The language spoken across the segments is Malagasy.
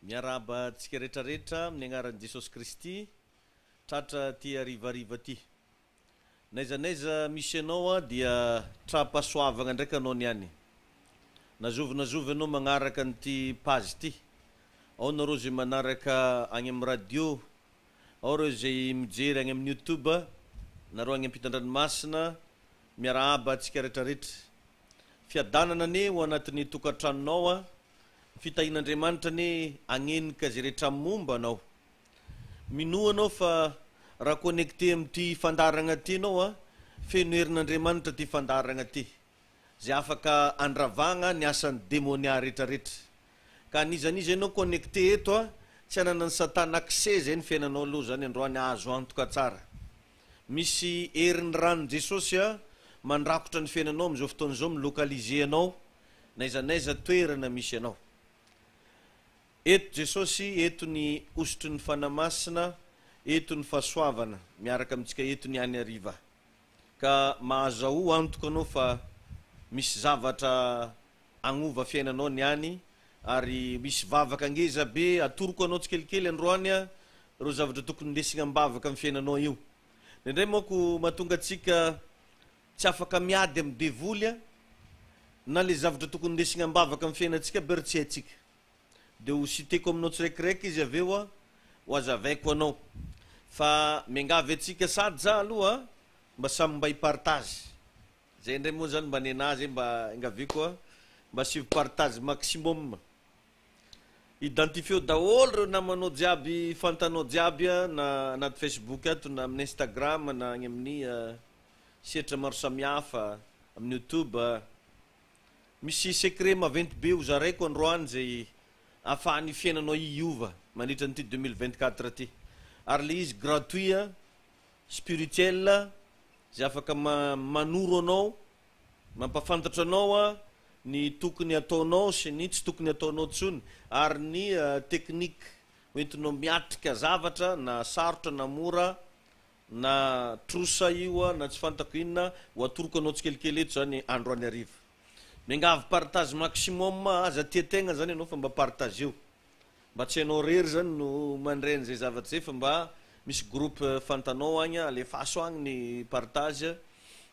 Miaraba antsika rehetrarehetra amin'ny agnaran'i Jesosy Kristy, tratra ty arivariva ty. Naizanaiza misy anao dia trapasoavagna ndraiky anao niany. Nazovy anao magnaraka an'ity page ty. Ao nareo zay manaraka agny amin'ny radio, ao reo zay mijery agny amin'ny YouTube, nareo agny ampitan-dranomasina, miaraba antsika rehetrarehetra. Fiadanana ne ho anatin'ny tokantranonao, fitahin'Andriamanitra ne agnenika zay rehetra momba anao. Mino anao fa raha connecté amin'ity fandaragna ty anao feno herin'Andriamanitra ty fandaragna ty, zay afaka andravagna ny asan'ny démonia rehetrarehetra. Ka anizaniza anao connecté eto tsy ananan'ny Satana accès zay ny fiainanao aloha zany androany azo antoka tsara. Misy herin'ny ranon Jesosy mandrakotra ny fiainanao amin'izao fotoan'izao, milokalize anao naizanaiza toerana misy anao. Eto Jesosy, eto ny osotry ny fanamasina, eto ny fahasoavana, miaraka amintsika eto ny any ariva. Ka mahazao antoka anao fa misy zavatra agnova fiainanao niany, ary misy vavaka angeza be atoroko anao tsikelikely androany reo zavatra tokony ndesigna ambavaka amin'ny fiainanao io. Indray moko mahatonga atsika tsy afaka miady amin'ny devoly na le zavatra tokony ndesigna ambavaka amin'ny fiainantsika bery tsy haitsika. De ho citeko aminao tsiraikiraiky izy aveo ho azavaiko anao. Fa miangavy atsika sady za aloha mba samy mba hipartage. Zay indray moa zany mba nenazy mba ingaviko mba sy partage maximum. Identifieo daholo reo namanao jiaby, fantanao jiaby na anaty Facebook ato na amin'ny Instagram na agny amin'ny sehatra maro samihafa, amin'ny YouTube. Misy secret maventy be ho zaraiko androany zay ahafahan'ny fiainanao iova mandritra an'ity 2024 ty. Ary le izy gratuit, spirituel, zay afaka manoro anao, mampafantatra anao ny tokony ataonao sy ny tsy tokony ataonao tsony, ary ny teknika hoentinao miatrika zavatra na sarotra na mora na trosa io na tsy fantako inona ho atoroko anao tsikelikely eto zany androany ariva. Miangavy partage maximum aza tia-tegna zany anao fa mba partage io. Mba tsy anao rery zany no mandreny zay zavatra zay fa mba misy groupe fantanao agny alefaso agny ny partage.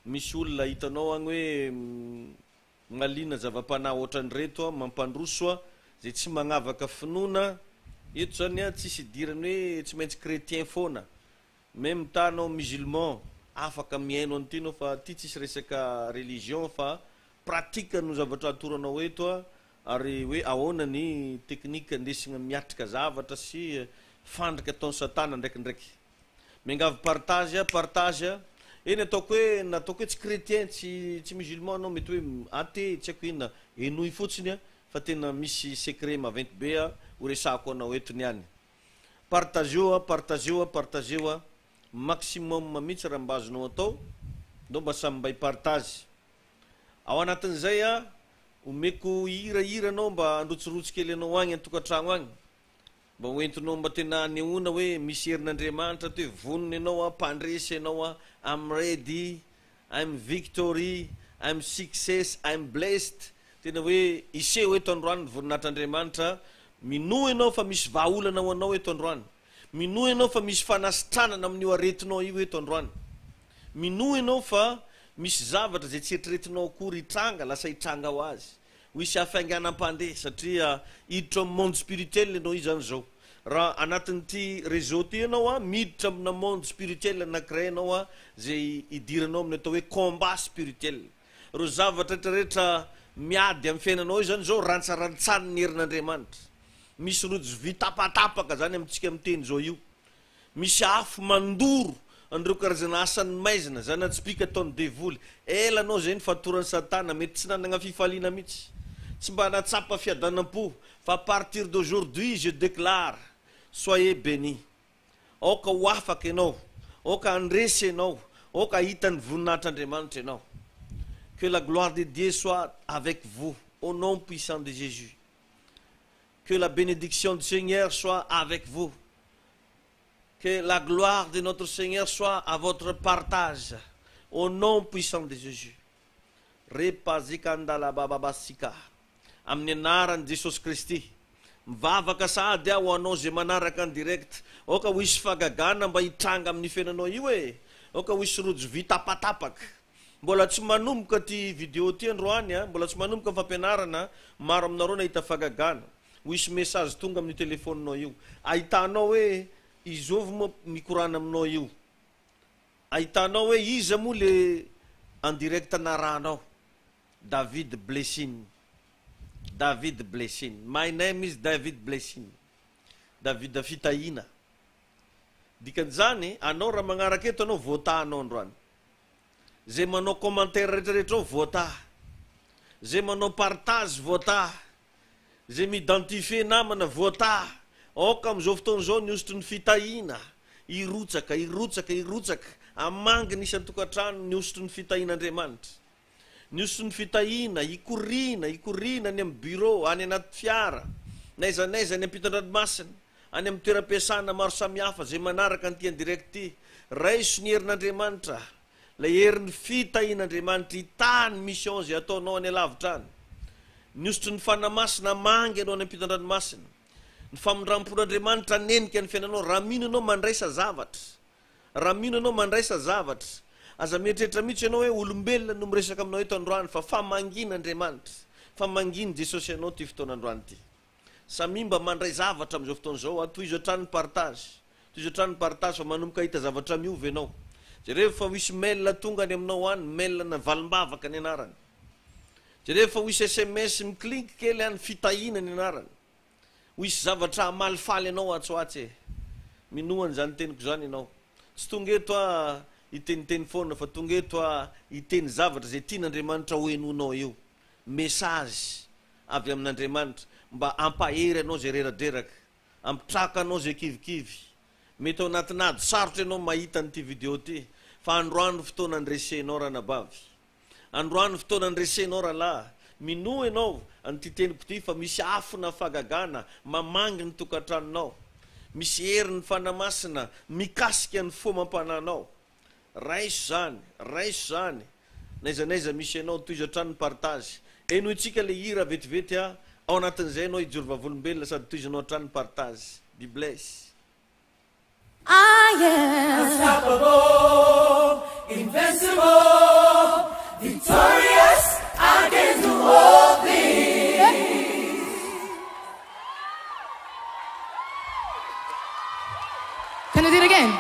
Misy olona hitanao agny hoe malina zava-panahy ohatran'reto mampandroso zay tsy magnavaka finoana. Eto zany tsisy idirany hoe tsy maintsy chrétien foana. Même tanao musulman afaka miaino an'ity anao fa ty tsisy resaka religion fa pratika no zavatra atoranao eto ary hoe ahoana ny teknika ndesigna miatrika zavatra sy fandrika ataon'ny Satana ndraikindraiky. Miangavy partage eny ataoko hoe tsy chrétien tsy musulman anao mety hoe athée tsy haiko inona enoy fotsiny fa tena misy secret maventy be ho resako anao eto niany. Partageo maximum mihitsy raha mba azonao atao, ndao mba samy mba hipartage. Ao anatin'izay omeko hira anao mba androtsirotsy kely anao agny an-tokantragno agny, mba hoentinao mba tena nehoana hoe misy herin'Andriamanitra to hoe vonony anao mpandresy anao I'm ready, I'm victory, I'm success, I'm blessed. Tena hoe iseho eto androany voninatr'Andriamanitra. Minoa anao fa misy vahaolana ho anao eto androany. Minoa anao fa misy fanasitranana amin'io aretinao io eto androany. Minoa anao fa misy zavatra zay tsy eritreretinao akory hitranga, lasa hitranga ho azy. Ho isy hafainganam-pandeha satria hiditra amin'ny monde spirituel anao izy zany zao. Raha anatin'ity réseau ty anao miditra amina monde spirituel anankiray anao zay idiranao amin'ny atao hoe combat spirituel. Reo zavatra rehetrarehetra miady amin'ny fiainanao io zany zao rantsarantsany ny herin'Andriamanitra. Misy rojo vitapatapaka zany amintsika miteny zao io. Misy afo mandoro andreo karazana asan'ny maizina zany atsipika ataon'ny devoly. Ela anao zay ny fatoran'ny Satana mety tsy nanagna fifaliana mihitsy, tsy mba natsapa fiadanam-po fa à partir d'aujourd'hui je déclare soyez bénis. Aoka ho afaka ianao, aoka andresy ianao, aoka hitan'ny voninatr'Andriamanitra ianao. Que la gloire de Dieu soit avec vous au nom puissant de Jésus. Que la bénédiction du Seigneur soit avec vous. Que la gloire de notre Seigneur soit à votre partage au nom puissant de Jésus. Repazikandala bababasika. Amin'ny anaran'i Jesosy Kristy mivavaka sady aho anao zay manaraka ny direct oka ho isy fagagana mba hitranga amin'ny fenanao io e oka ho isy rojo vitapatapaka mbola tsy manomboka ty vidéo ty androany a mbola tsy manomboka ny fampianarana maro aminareo nahita fagagana ho isy message tonga amin'ny telefoninao io ahitanao hoe izovy moa mikorana aminao io ahitanao hoe iza moa le en direct naranao David Blessing my name is David Blessing David fitahina dikan'izany anao raha magnaraka eto anao votanao androany zay manao commentaire rehetrarehetra ao vota zay manao partage vota zay m'identifie namana vota oka am'izao fotoana zao niosotry ny fitahina irotsaka amanginy isan-tokantrano niosotry ny fitahin'Andriamanitra niosotry ny fitahina ikorina any amin'ny bureau any anaty fiara naiza any ampitan-dranomasina any amin'ny toeram-piasana maro samihafa zay manaraka ny tiany direct ty raiso ny herin'Andriamanitra la herin'ny fitahin'Andriamanitra hitany mission zay ataonao any alavitra any niosotry ny fanamasina mangy anao any ampitan-dranomasina ny famondram-pon'Andriamanitra nenika ny fiainanao raha mino anao mandraisa zavatra aza mieritreritra mihitsy ianao hoe olombelona no miresaka aminao eto androany fa famangin'Andriamanitra famanginy Jesosy ianao ty fotoan'androany ty samimba mandray zavatra am'izao fotoana zao atoizo hatrany partage fa manomboka hita zavatra miovy ianao jereo fa ho isy mail tonga any aminao any mail na valimbavaka ny anarany jereo fa ho isy SMS miklinky kely any fitahina ny anarany ho isy zavatra malifaly ianao atsoatsy minoany zany teniko zany ianao tsy tonga eto iteniteny foana fa tonga eto iteny zavatra zay tian'Andriamanitra hoenonao eo message avy amin'Andriamanitra mba ampahery anao zay reradreraka ampitraka anao zay kivikivy mety ao anatinady sarotra ianao mahita n'ity vidéo ty fa androany fotoana andresenao ranabavy androany fotoana andresenao rahalahy mino ianao an'ty teniko ty fa misy afona fagagana mamangy ny tokantranonao misy herin'ny fanamasina mikasika ny fo mampananao raiso zany naizanaiza misy ianao toizo hatrany partage eno itsika le hira vetivety ao anatin'izay anao hijory vavolombelona sady toizo anao hatrany partage be bless I am unstoppable, invincible, victorious, I can do all things. Can you do it again?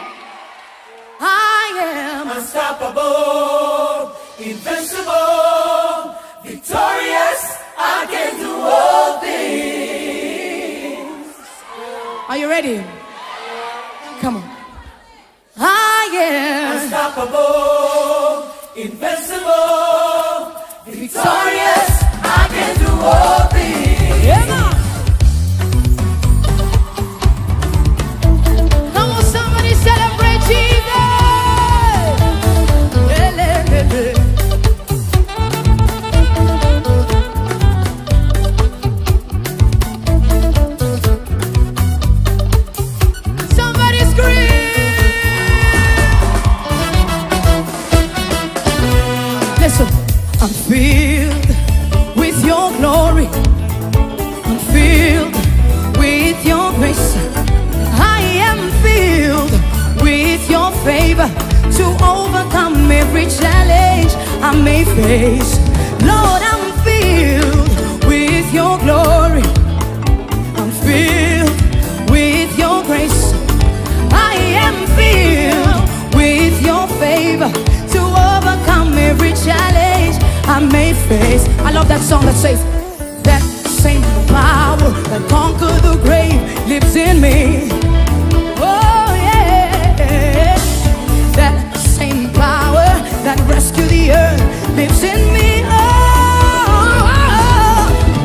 I am unstoppable, invincible, victorious, I can do all things. Are you ready? Come on. I am unstoppable, invincible, victorious, I can do all things. Yeah, come on, somebody celebrate Jesus. I'm filled with your glory. I'm filled with your grace. I am filled with your favor to overcome every challenge I may face. Lord, I'm filled with your glory. I'm filled with your grace. I am filled with your favor to overcome every challenge I may face. I love that song that says, that same power that conquered the grave lives in me. Oh yeah, that same power that rescued the earth lives in me. Oh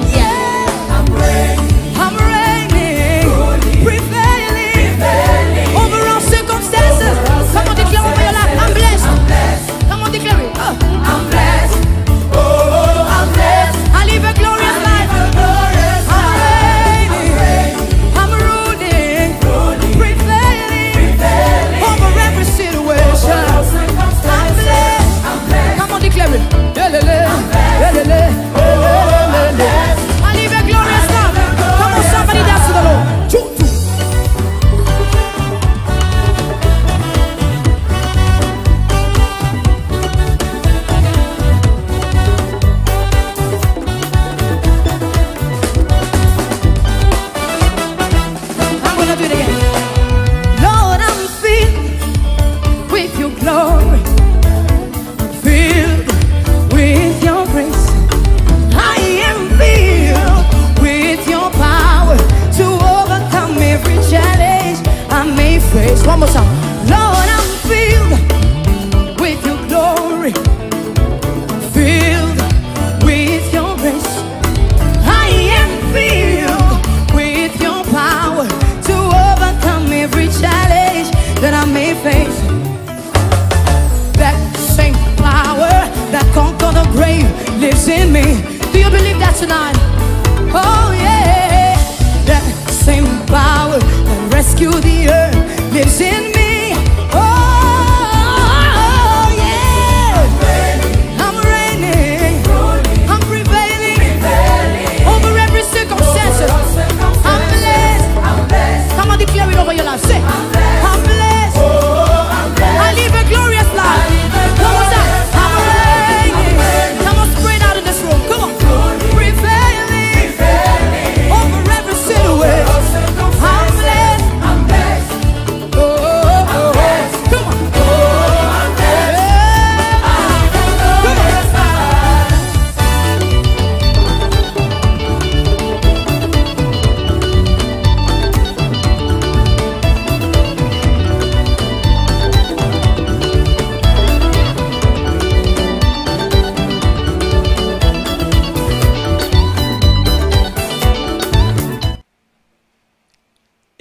yeah, I'm reigning, prevailing over all circumstances. Come on, declare over your life. I'm blessed. Come on, declare it. I'm blessed. I live a glorious life. I'm reigning. I'm ruling, prevailing over every situation. I'm blessed. Come on, declare it.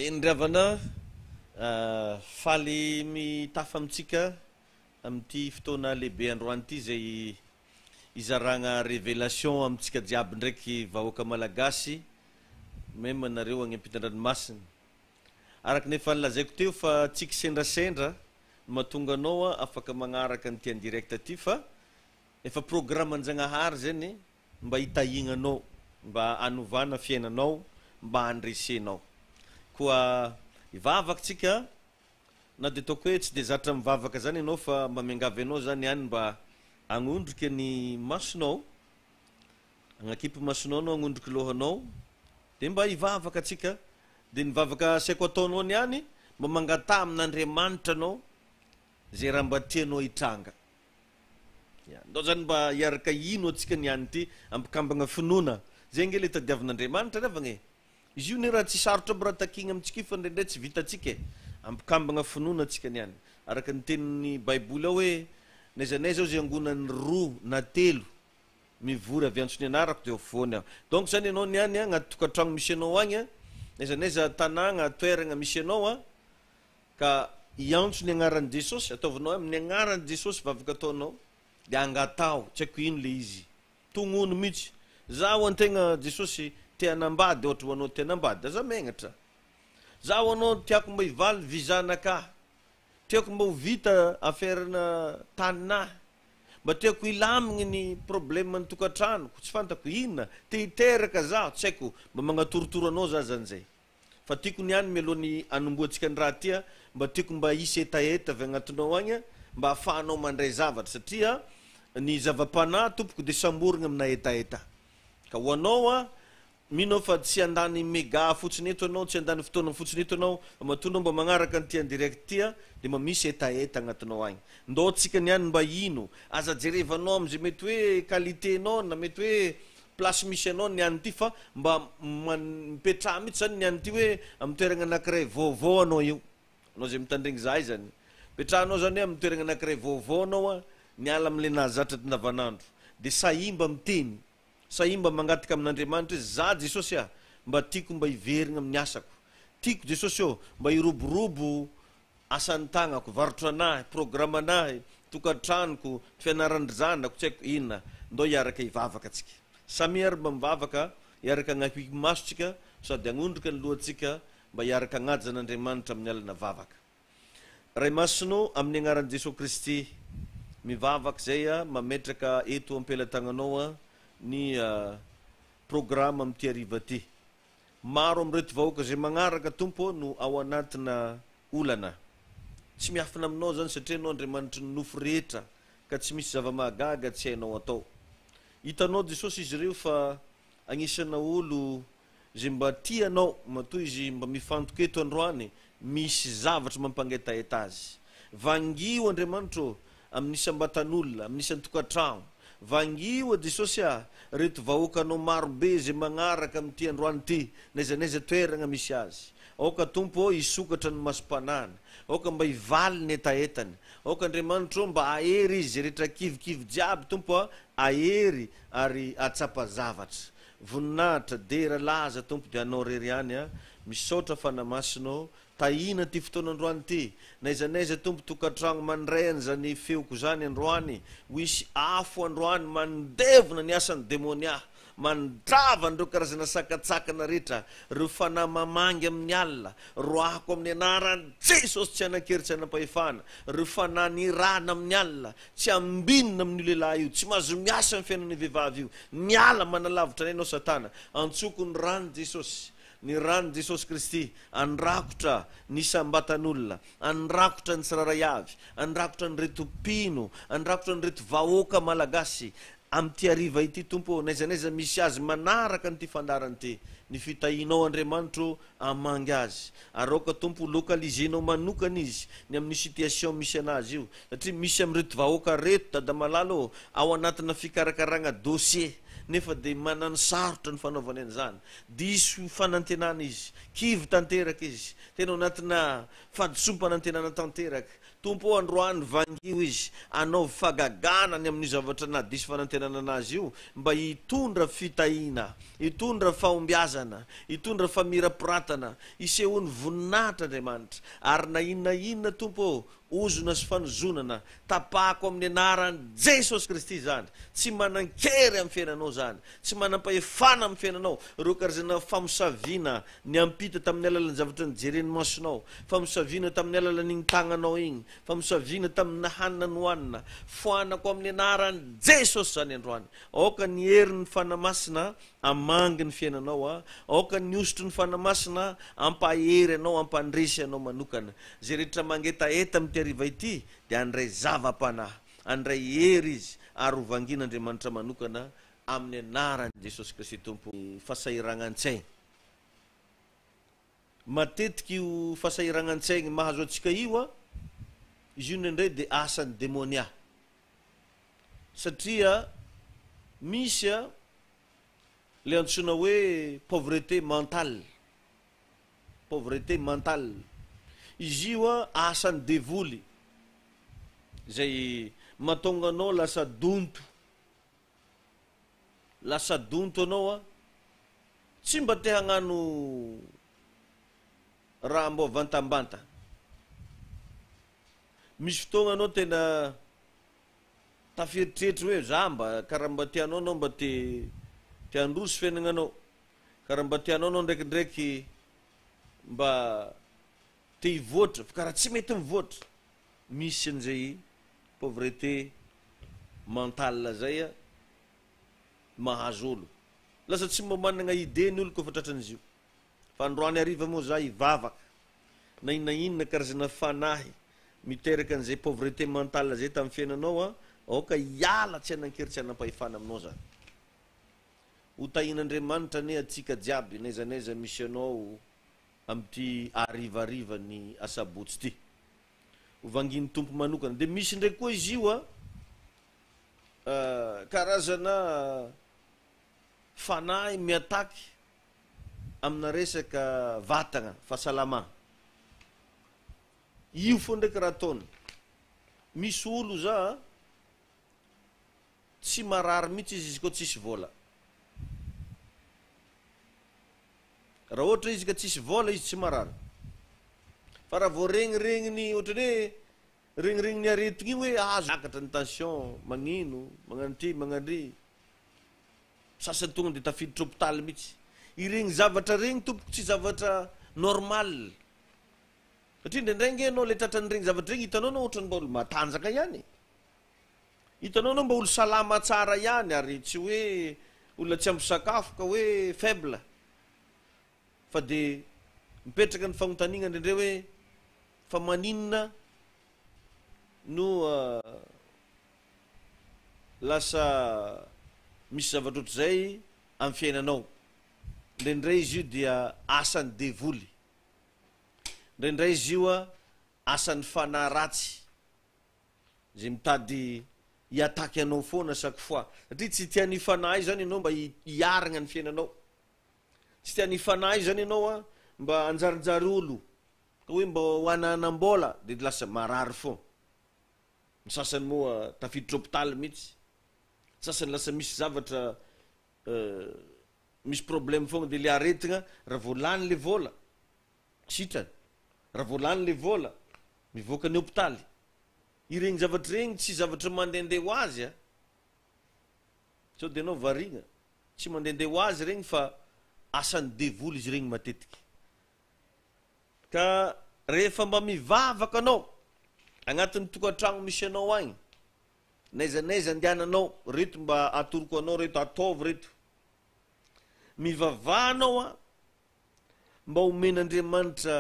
Indriavana faly mitafa amitsika amity fotoana lehibe androany ity zay izaragna révélation amitsika jiaby ndraiky vahoaka malagasy même nareo agny-ampitan-dranomasina araky nefa lazaiko teo fa tsika sendrasendra mahatonga anao afaka magnaraka nyty en direct ty fa efa programme an-Jagnahary zany mba hitahignanao mba anovana fiainanao mba andresenao koa ivavaka tsika na de toko hoe tsy de zatra mivavaka zany ianao fa mba miangavy anao zany hany mba agnondriky ny masonao agnakipy masonao anao agnondriky lohanao de mba ivavaka tsika de nivavaka saiko ataonao niany mba mangata amin'Andriamanitra anao zay raha mba tianao hitranga ndao zany mba hiaraka ino atsika niany ty ampikambagna finoana zay nge le tadiavin'Andriamanitra nefagny izy io ne raha tsy sarotra aby raha takigna amitsika fa ndraindray tsy vitatsika ampikambagna finoana atsika niany araka ny tenin'ny baiboly ao hoe naizanay zao zay angonany roa na telo mivory avy antsony anarako de foany aho donc zany ianao niany agnaty tokantragno misy anao agny naizanaiza tanàgna toeragna misy anao ka iantso ny agnaran'i Jesosy ataovinao amin'ny agnaran'i Jesosy vavaka ataonao de angatao tsy haiko ino le izy tognono mihitsy zaho antegna Jesosy te hanambady ohatra hoanao te hanambady aza megnatra zaho anao tiako mba hivaly vizanaka tiako mba ho vita aferana taninahy mba tiako hilamigny ny problème ny tokantranoko tsy fantako inona te hiteraka zaho tsy haiko mba magnatorotoro anao za zan'zay fa tiako niany mialohan'ny anomboatsika ny raha tia mba tiako mba hisy etaeta avy agnatinao agny mba ahafahanao mandray zavatra satria ny zava-panahy tompoko de samborigna amina etaeta ka hoanao mino fa tsy andany méga fotsiny eto anao tsy andany fotoana fotsiny eto anao matonao mba magnaraka ny tiany direct tia de mba misy etaeta agnatinao agny ndao tsika niany mba ino aza jerevanao amizay mety hoe qualité anao na mety hoe place misy anao niany ty fa mba mipetraha mihitsy zany niany ty hoe amy toeragna anakiray vaovao anao io anao zay mitandregny zahay zany petrahanao zany hoe amy toeragna anakiray vaovao anao miala amle nahazatra ty navanandro de saimba miteny saimba mangataka amin'Andriamanitra za Jesosy mba tiako mba hiverigna amin'ny asako tiako Jesosy mba hiroborobo asan'ny tagnako varotra anahy programme anahy tokantranoko fianaran'ny zanako tsy haiko inona ndao hiaraka hivavaka atsika samy ary mba mivavaka hiaraka agnahiky masotsika sady agnondrika ny lohatsika mba hiaraka agnaja an'Andriamanitra amin'ny alina vavaka ray masino amin'ny agnaran'i Jesosy Kristy mivavaka zay mametraka eto ampelatagnanao ny programme amty hariva ty maro amreto vahoaka zay magnaraka tompo no ao anatina olana tsy miafina aminao zany satria anao Andriamanitra ny nofo rehetra ka tsy misy zava-mahagaga tsy hainao atao hitanao Jesosy izy ireo fa agnisana olo zay mba tianao matoa izy mba mifantoka eto androany misy zavatra mampangetaeta azy vangio Andriamanitra amin'nisam-batan'olona amin'nisany tokantragno vangio Jesosy reto vahoakanao marobe zay magnaraka amty androany ty naizanaiza toeragna misy azy aoka tompo hisokatra ny masom-panany aoka mba hivaly ny etaetany aoka Andriamanitra mba ahery izy rehetra kivikivy jiaby tompo ahery ary atsapa zavatra voninahitra dera laza tompo de anao rery any misaotra fanamasinao tahina ty fotoan'androany ty naizanaiza tompo tokantragno mandrayany zany feoko zany androany ho isy afo androany mandevona ny asan'ny demonia mandrava andreo karazana sakatsakana rehetra reo fanahy mamangy amin'ny alina roahako amin'ny anaran'i Jesosy tsy anakery tsy anam-pahefana reo fanahy nirana amin'ny alina tsy ambinina amin'io lehilahy io tsy mahazo miasa amin'ny fiainan'ny vehivavy io miala manalavitra ny ainao satana antsoko ny rano Jesosy ny rano Jesosy Kristy andrakotra ny sambatan'olona andrakotra ny tsiraray avy andrakotra ny reto pino andrakotra ny reto vahoaka malagasy amty hariva ity tompo naizanaiza misy azy manaraka nyty fandarany ty ny fitahinao Andriamanitra amangy azy ary aoka tompo lokalizenao manokana izy ny amin'ny situation misy anazy io satria misy amreto vahoaka reto dada malalo ao anatina fikarakaragna dossier nefa dia manano sarotra ny fanaovany an'izany diso fanantenana izy kivy tanteraka izy tena anatina fadisompanantenana tanteraka tompo androany vangio izy anao fagaganany amin'ny zavatra na diso fanantenana anazy io mba hitondra fitahina hitondra fahombiazana hitondra famirapiratana isehony voninahitra Andriamanitra ary na inona inona tompo ozona sy fanozonana tapahako amin'ny anaran'i Jesosy Kristy zany tsy manan-kery amin'ny fiainanao zany tsy manam-pahefana amin'ny fiainanao reo karazana famosaviana ny ampita tamin'ny alalan'ny zavatra nijereny masonao famosaviana tamin'ny alalan'igny tagnanao igny famosaviana tamin'ny hanina nohanina foanako amin'ny anaran'i Jesosy zany androany aoka ny herin'ny fanamasina amangy ny fiainanao aoka ny osotry ny fanamasina ampahery anao ampandresy anao manokana zay rehetra mangetaeta amin'ny hariva ity dia andray zava-panahy andray hery izy ary ovangin'Andriamanitra manokana amin'ny anaran'i Jesosy Kristy tompo fasahiragnan-tsaigny matetiky io fasahiragnan-tsaigny mahazo antsika io izy io indray dia asan'ny demonia satria misy le antsoina hoe pauvreté mentale izy io asan'ny devoly zay mahatonga anao lasa donto anao tsy mba te hagnano raha mbô vantambanta misy fotoagna anao tena taferitreritra hoe za mba karaha mba tianao anao mba te androsy fiainagnanao karaha mba tianao anao ndraikindraiky mba te hivoatra fa karaha tsy mety mivoatra misy an'izay pauvreté mentale zay mahazo olo lasa tsy mba managna idée ny olo koa fa tratran'izy io fa androany hariva moa za hivavaka na inona karazana fanahy miteraka an'izay pauvreté mentale zay tamin'ny fiainanao aoka hiala tsy hanan-kery tsy hanam-pahefana aminao zany hotahin'Andriamanitra ne atsika jiaby naizanaiza misy anao amin'ity arivariva ny asabotsy ty hovanginy tompo manokana dia misy ndraiky koa izy io karazana fanahy miataky amina resaka vatagna fahasalamana io fo ndraiky raha ataony misy olo za tsy marary mihitsy izy koa tsisy vola raha ohatra izy ka tsisy vola izy tsy marary fa raha vao regniregniny ohatrany hoe regniregniny aretigny io hoe azo akatra ny tension magnino magnanoty magnandry sasany tonga dia tafiditra hôpitaly mihitsy iregny zavatra regny tompoko tsy zavatra normal satria ndraindray anao le tratran'iregny zavatra regny hitanao anao ohatrany mba olo matanjaka ihany hitanao anao mba olo salama tsara ihany ary tsy hoe olona tsy ampy sakafo ka hoe faible fa dia mipetraka ny fagnontaniana ndraindray hoe fa maninona no lasa misy zavatra ohatr'izay amin'ny fiainanao ndraindray izy io dia asan'ny devoly ndraindray izy io asan'ny fanahy ratsy zay mitady hiataky anao foana chaque fois satria tsy tiany fanahy zany ianao mba hiaragna ny fiainanao tsy tiany fanahy zany ianao mba anjarinjary olo ka hoe mba hoananam-bola dia lasa marary fo ny sasany moa tafiditra hôpitaly mihitsy sasany lasa misy zavatra misy problème foagna dia le aretigna raha voalany le vola sitrany raha voalany le vola mivoaka ny hôpitaly iregny zavatra regny tsy zavatra mandehandeha ho azy sao dia anao varigna tsy mandehandeha ho azy regny fa asan'ny devoly izy regny matetiky ka rehefa mba mivavaka anao agnatin'ny tokantragno misy anao agny naizanaiza andehananao reto mba atoroko anao reto ataovy reto mivavahanao mba homen'Andriamanitra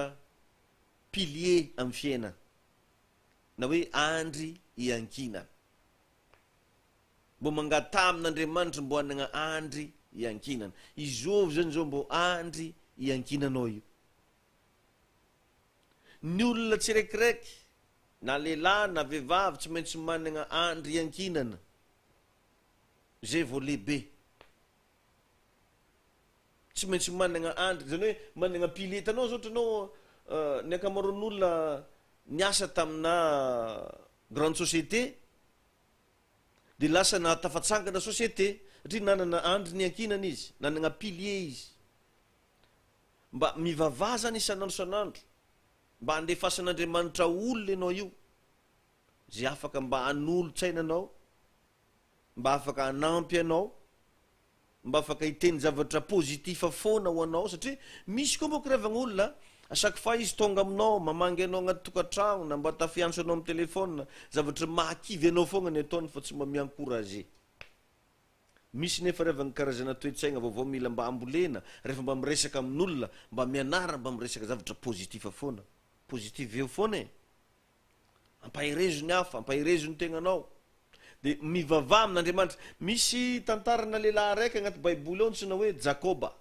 pilier amin'ny fiainana na hoe andry hiankinana mbo mangata amin'Andriamanitra mbo hanagna andry hiankinana izovy zany zao mbo andry hiankinanao io ny olona tsirekireky na lehilahy na vehivavy tsy maintsy managna andry hiankinana zay vao lehibe tsy maintsy managna andry zany hoe managna pilier tanao zao ohatranao ny ankamaroan'olona niasa tamina grande société de lasa na tafatsangana société satria nanana andry ny ankinana izy nanagna pilier izy mba mivavaha zany isan'andro isan'andro mba andefasan'Andriamanitra olona ianao io zay afaka mba hanolo-tsaina anao mba afaka hanampy anao mba afaka hiteny zavatra pozitiva foana ho anao satria misy koa mboko revagna olona chaque fois izy tonga aminao mamangy anao agnaty tokantragno na mba tafiantso anao amin'ny telefôna zavatra mahakivy anao foana ny ataony fa tsy mba miencourager misy nefa revagna karazana toetsaigna vaovao mila mba ambolena rehefa mba miresaka amin'olona mba mianara mba miresaka zavatra pozitiva foana positive eo foana e ampahirezo ny hafa ampahirezo ny tegnanao de mivavaha amin'Andriamanitra misy tantarana lehilahy raiky agnaty baiboly ao antsoina hoe Jakoba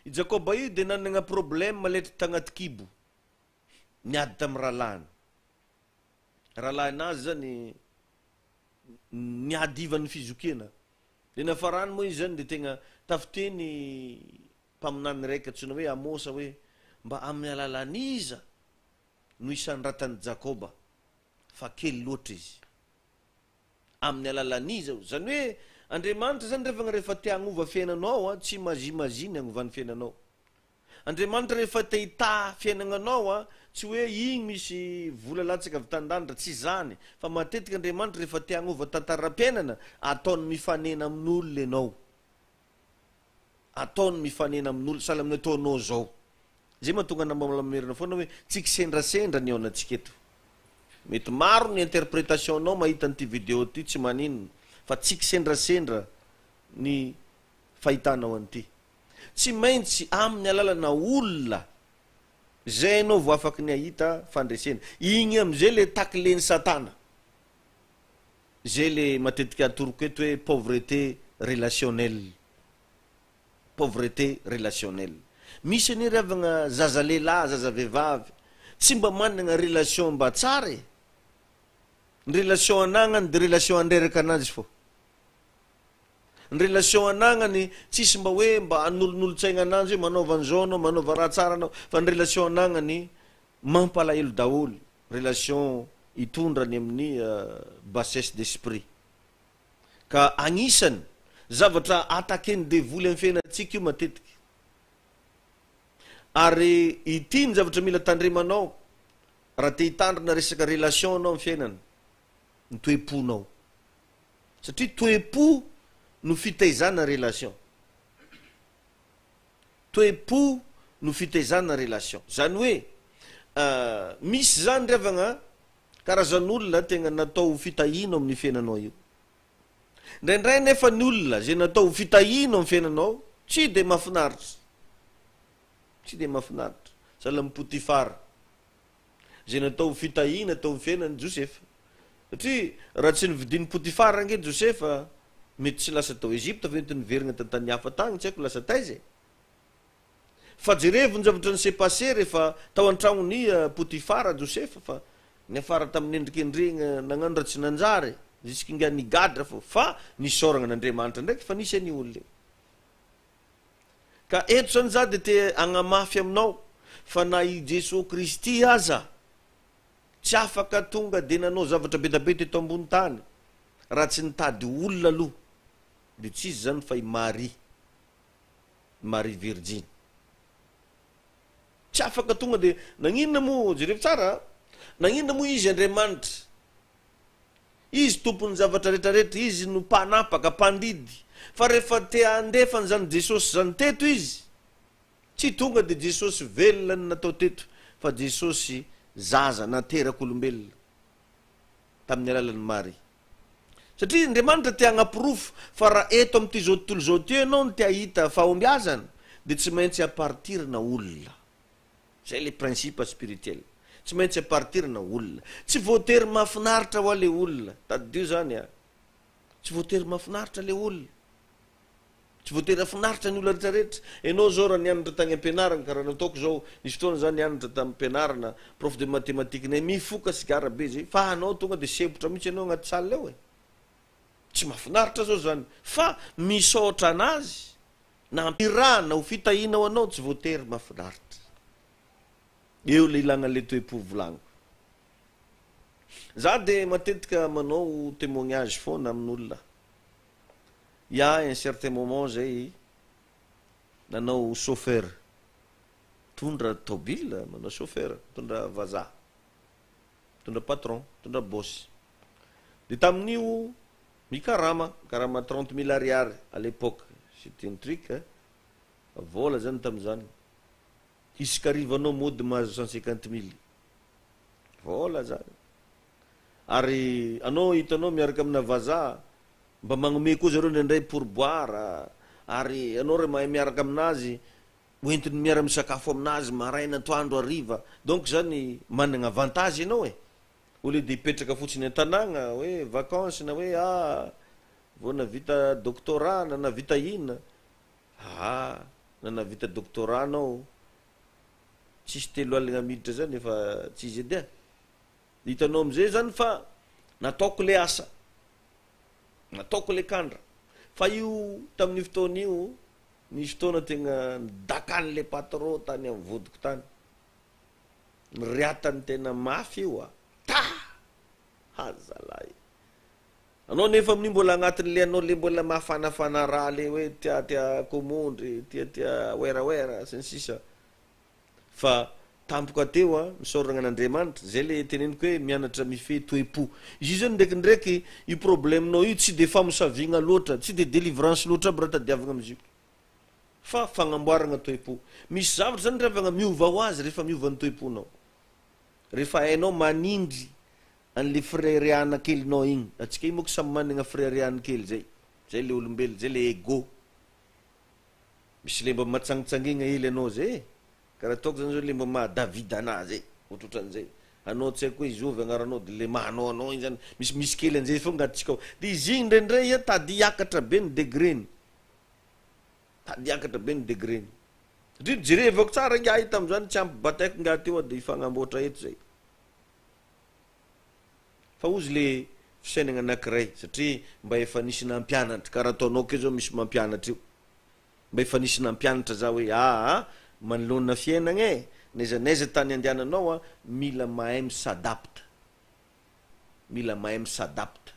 i Jakoba io de nanagna problème maletry tagnaty kibo niady tamin'ny rahalahy-nazy zany niady ivan'ny fizokiana de nafarany moa izy zany de tegna tafiteny mpaminany raiky antsoina hoe Amosa hoe mba amin'ny alalan'iza no isan'ny ratany Jakoba fa kely loatra izy amin'ny alalan'iza zany hoe Andriamanitra zany rehefa te hagnova fiainanao tsy mazimaziny hagnovany fiainanao Andriamanitra rehefa te hita fiainagnanao tsy hoe igny misy vola latsaka avy tan-danitra tsy zany fa matetika Andriamanitra rehefa te hagnova tantaram-piainana ataony mifanena amin'olona ianao ataony mifanena amin'olona sahala amin'ny ataonao zao zay mahatonga namalamerina foana hoe tsy kisendrasendra ny ao anatsika eto mety maro ny interprétation nao mahita an'ity vidéo ty tsy maninona fa tsy kisendrasendra ny fahitanao an'ity tsy maintsy amin'ny alalana olona zay anao vo afaky ny ahita fandresena igny am'izay le takileny satana zay le matetika atoroko eto hoe pauvreté relationnelle misy any revagna zaza lehilahy zaza vehivavy tsy mba managna relation mba tsara e ny relation anagnany de relation andreraka anazy fo ny relation anagnany tsisy mba hoe mba anolonolotsaigna ananjy hoe manaova an'izao anao manaova raha tsara anao fa ny relation anagnany mampalahelo daholo relation hitondrany amin'ny bassesse d'esprit ka agnisany zavatra atakeny devoly amin'ny fiainantsika io matetika ary ity ny zavatra mila tandremanao raha te hitandrina resaka relation anao amin'ny fiainana ny toe-ponao satria toe-po no fitaizana relation toe-po no fitaizana relation zany hoe misy zany revagna karazan'olona tegna natao fitahino amin'ny fiainanao io ndraindray nefa ny olona zay natao fitahino amin'ny fiainanao tsy de mahafinaritra sahala amin'ny Potifara zay natao fitahina atao amin'ny fiainany Josefa satria raha tsy nividiny Potifara ange Josefa mety tsy lasa tao Egypte fa mety niverina tantany hafa tagny tsy haiko lasa taiza fa jerevony zavatra ny s'est passé rehefa tao an-tragnony Potifara Josefa fa niafara tamin'ny endrikendregna nagnano raha tsy nanjary jusqu'inga nigadra fo fa nisoragna n'Andriamanitra ndraiky fa nisy any olona ka eto zany za de te agnamafy aminao fa na i Jesosy Kristy aza tsy afaka tonga de nanao zavatra betabe teto ambony tany raha tsy nitady olona aloha de tsy izy zany fa i Marie Virgine tsy afaka tonga de naninona moa jereo tsara naninona moa izy Andriamanitra izy tompony zavatra rehetrarehetra izy no mpanapaka mpandidy fa rehefa te andefany zany Jesosy zany teto izy tsy tonga de Jesosy velona ny natao teto fa Jesosy zaza naterak'olombelona tamin'ny alalan'ny Marie satria Andriamanitra te hagnapirofo fa raha eto amin'ity zao tontolo zao ty ianao no te ahita fahombiazana de tsy maintsy apartirina olona zay le principe spirituel tsy maintsy apartirina olona tsy voatery mahafinaritra ho ale olona taddio zany tsy voatery mahafinaritra le olona tsy voatery afinaritra ny olona rehetrarehetra ianao zao raha nianatra tagny am-pianarana karaha nataoko zao nisy fotoana zany nianatra tamin'ny mpianarana prof de mathématique nay mifoka sigara be zay fa anao tonga de sepotra mihitsy anao agnaty salle ao tsy mahafinaritra zao zany fa misaotra anazy na ampirana ho fitahinao anao tsy voatery mahafinaritra. Eo le ilagna le toe-po volaniko. Za de matetika manao témoignage foana amin'olona. Ya un certain moment zay nanao chauffeur. Tondra tobile, manao chauffeur, tondra vazaha. Tondra patron, tondra boss. De tamin'io mikarama 30 000 ariary à l'époque. C'était un truc, hein. Vola zany tam'zany. Isikarivanao mody mahazo 150 000. Vola zany. Ary anao hitanao miaraka amina vazaha, mba magnome koa zareo ndraindray pourboire, ary anao ray mahay miaraka aminazy, hoentiny miara misakafo aminazy maraina atoandro hariva. Donc zany managna avantage ianao e. Au lieu de hipetraka fotsiny an-tanàgna hoe vacances na hoe vao navita doctorat na navita ina. Na navita doctorat anao tsisy 3 aligna miditra zany efa tsy izy edy. Hitanao am'izay zany fa nataoko le asa, nataoko le kandra. Fa io tamin'io fotoan'io misy fotoana tegna dakany le patron tany amin'ny vodiko tany. Riatany tena mafy io hazalahy. Anao nefa amin'io mbola agnatin'le anao le mbola mahafanafana raha le hoe tia komondry, tia wera sy ny sisa. Fa tampoka teo misaoragna an'Andriamanitra, zay le teneniko hoe mianatra mifehy toe-po. Izy zany ndraikindraiky io problemenao io tsy de famosavigna loatra, tsy de délivrance loatra aby raha tadiavagna amizio. Fa fagnamboaragna toe-po. Misy zavatra zany revagna miova ho azy rehefa miova ny toe-ponao. Rehefa hainao manindry an'le frériana kelinao igny. Atsika io moa ko samy managna frériana kely zay. Zay le olombelo, zay le ego. Misy le mba matsangitsangigna hely anao zay. Karaha ataoko zany zao le mba maha David anazy ohatran'izay. Anao tsy haiko hoe izovy agnaranao de le mahanao anao igny zany. Misy kely an'izay foa agnatsika ao. De izy igny ndraindray tady hiakatra be ny degreny. Tady hiakatra be ny degreny. Satria jerevako tsara ngiahy tam'izany tsy ampy bataiko ngiahy teo de ifagnamboatra eto zay. Fa ozy le fisainagna anankiray satria mba efa nisy nampianatra karaha ataonao ke zao misy mampianatra io. Mba efa nisy nampianatra za hoe manoloana fiainagna e, naiza tany andehananao mila mahay misadapta. Mila mahay misadapta.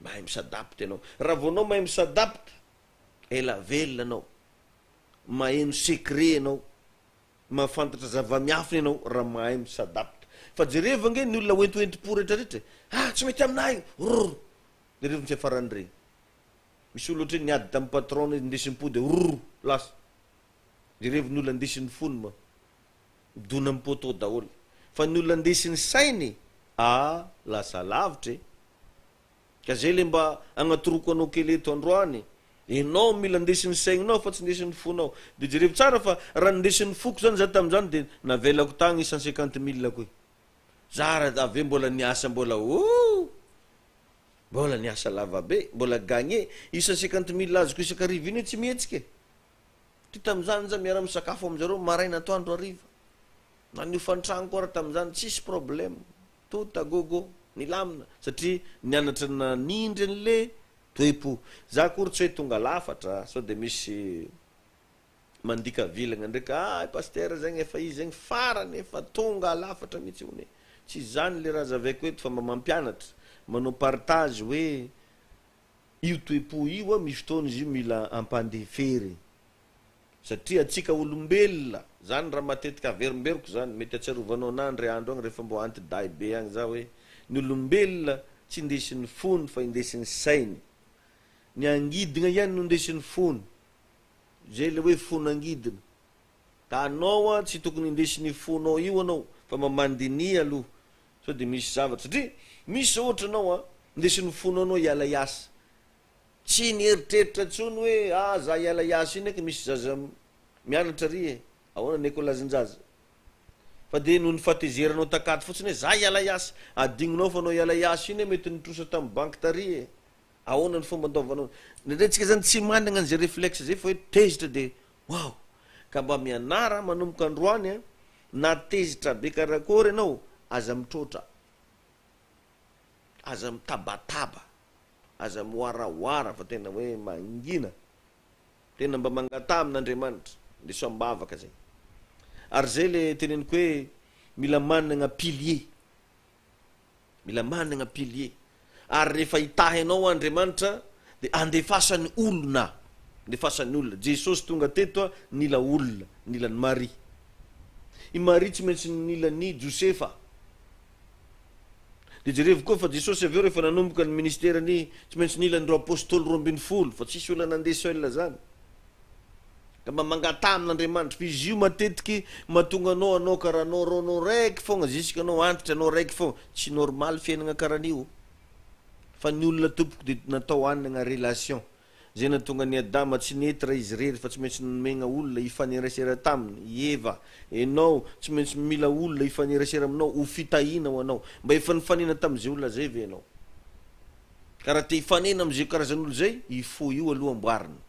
Mahay misadapta ianao. Raha vao anao mahay misadapta, ela velona anao. Mahay secret anao. Mahafantatra zava-miafina anao raha mahay misadapta. Fa jereva nge ny olona hoentoentim-po rehetrarehetra. Tsy mety aminahy. De rehefa tsy afarany regny. Misy olo ohatry niady tamin'ny patron indesim-po de lasa. De rehefa ny olona andesin'ny fony ma midona amin'ny poto daholo. Fa ny olona andesin'ny sainy lasa lavitra. Ka zay le mba agnatoroko anao kely eto androany. Enao mila andesin'ny saigninao fa tsy andesin'ny fonao. De jereva tsara fa raha andesin'ny foko zany za tamin'izany de navelako tagny 150 000 koe. Zara ave mbola niasa mbola niasa lava be, mbola gagné 150 000 azoko isakariva iny tsy mihetsika. Ty tam'izany za miara misakafo am'zareo maraina atoandro hariva. Na niofantragno koa raha tam'izany tsisy problème. Tout à gogo nilamina satria nianatra nanindry an'le toe-po. Za kory tsy hoe tonga lafatra, sao de misy mandika vilagna ndraika pasteur zegny efa izy zegny farany efa tonga lafatra mihitsy hone. Tsy zany le raha zavaiko eto fa mba mampianatra, manao partage hoe io toe-po io misy fotoana izy io mila ampandefery. Satria atsika olombelona, zany raha matetika averimberiko zany, mety atsiarovanao an'andry andro agny rehefa mbo antiday be agny za hoe ny olombelona tsy indesin'ny fony fa indesin'ny sainy. Ny angidina ihany no indesin'ny fony. Zay le hoe fony angidina. Ka anao tsy tokony indesin'ny fonao io anao fa mamandini aloha. So de misy zavatra satria misy ohatra anao indesin'ny fonao anao hiala hiasa. Tsy nieritreritra tsony hoe za hiala hiasa iny eky misy zaza mianatra ry ahoana ny école-azin-jaza. Fa de no nifatezeranao takaty fotsiny hoe za hiala hiasa, adigninao fa anao hiala hiasa iny mety nitrosa tamin'ny banky tary ahoana ny fomba andaovanao. Ndraindraitsika zany tsy managna an'izay réflexe zay fa hoe tezitra de wow. Ka mba mianara manomboka androany na tezitra be karakory ianao aza mitrotra, aza mitabataba, aza mihoarahoara fa tena hoe mangina. tena mba mangata amin'Andriamanitra de so mbavaka zay. Ary zay le teneniko hoe mila managna pilier, mila managna pilier. Ary rehefa itahinao Andriamanitra de andefasany olona, andefasany olona. Jesosy tonga teto nila olona, nila ny Maria. I Maria tsy maintsy nila ny Josefa. De jerevy koa fa Jesosy aveo rehefa nanomboka ny ministerany tsy maintsy nila ny ro apôstôly 12 fa tsisy olona nandeha seul zany. Ka mangata amin'Andriamanitra, izy io matetiky mahatonga anao karaha anao raiky fogna jusque anao antitra anao raiky fogna, tsy normal fiainagna karaha an'io. Fa ny olona tompoko de natao hanagna relation. Zay natonga ny Adama tsy netra izy rery fa tsy maintsy nomegna olona ifanerasera taminy. Eva, enao tsy maintsy mila olona ifanerasera aminao ho fitahina ho anao. Mba efa nifanena tam'izay olona zay ve anao? Karaha te hifanena am'izay karazan'olo zay, il faut io aloha amboarina.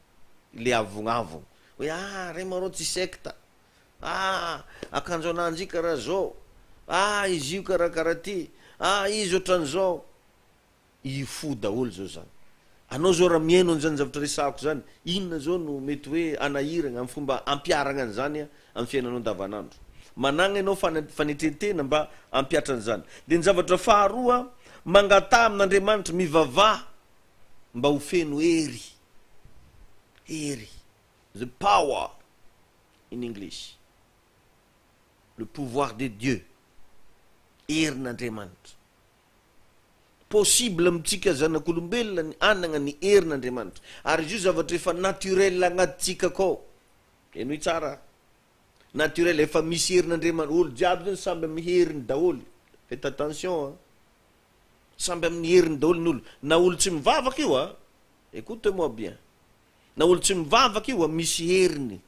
Le avognavogna. Hoe ray marô tsy secta. Akanjo ananjy karaha zao. Izy io karaha ty. Izy ohatran'izao. I fo daholo zao zany. Anao zao raha mihaino an'izany zavatra resahako zany, inona zao no mety hoe anahiragna amin'ny fomba ampiaragna an'izany amin'ny fiainanao andavanandro. Managna ianao fanetretena mba ampiatra an'izany. De ny zavatra faharoa, mangata amin'Andriamanitra, mivavaha mba ho feno hery. Hery. The power in English. Le pouvoir de Dieu. Herin'Andriamanitra. Possible amitsika zanak'olombelona ny anagna ny herin'Andriamanitra. Ary izy io zavatra efa naturel agnatintsika kao. Eno tsara. Naturel efa misy herin'Andriamanitra. Olo jiaby zany samby amin'ny heriny daholo. Faites attention. Samby amin'ny heriny daholo ny olo. Na olo tsy mivavaka io écoute-moi bien. Na olo tsy mivavaka io misy heriny.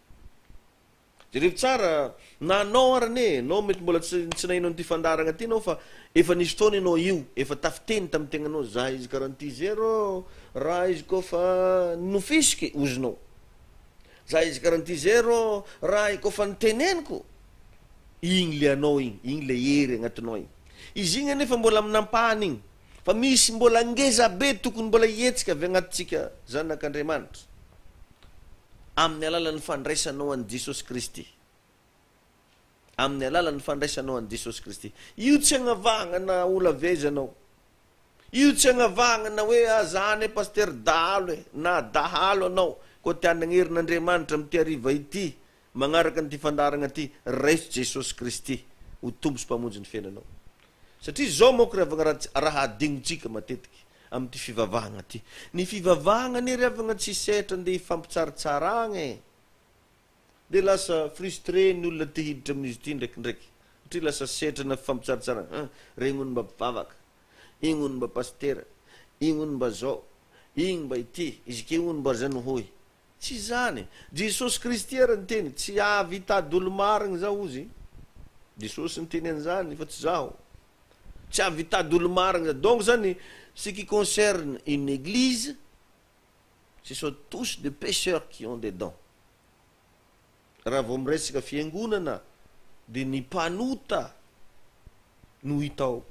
Jerevy tsara, na anao arane, anao mety mbola tsy nahinao ty fandaragna ty anao fa efa nisy fotoana anao io, efa tafiteny tamy tegnanao, za izy karanty zero, raha izy koa fa nofisiky ozinao. Za izy karanty zero, raha koa fa niteneniko. Igny le anao igny le hery agnatinao igny. Izy igny anefa mbola aminampahany igny. Fa misy mbola ngeza be tokony mbola hietsika avy agnatintsika zanak'Andriamanitra. Amin'ny alalan'ny fandraisanao an Jesosy Kristy. Amin'ny alalan'ny fandraisanao an Jesosy Kristy. Io tsy agnavagna na ola vezanao. Io tsy agnavagna na hoe zany pasteur dahalo na dahalo anao koa te hanagna herin'Andriamanitra amty hariva ity, magnaraka an'ity fandaragna ty, raisy Jesosy Kristy ho tombo sy mpamonjy ny fiainanao. Satria zao moko raha adinontsika matetiky amty fivavahagna ty. Ny fivavahagna ny riavagna tsy setra nde ifampitsaritsaragna de lasa frustré ny olona te hiditra amin'izy ty ndraikindraiky. Satria lasa setra na fifampitsaritsaragna. Regny ony mba mpivavaka, igny ony mba pastera, igny ony mba zao, igny mba ity, izy ke ony mba zany hoy. Tsy zany. Jesosy Kristy ara ny teny, tsy avitady olo marigny zao ozy. Jesosy ny teny an'izany fa tsy zaho. Tsy avitady olo marigny. Donc zany, ce qui concerne une église, ce sont tous des pécheurs qui ont des dons. Raha vao miresaka fiangonana, de ny mpanota no hitao.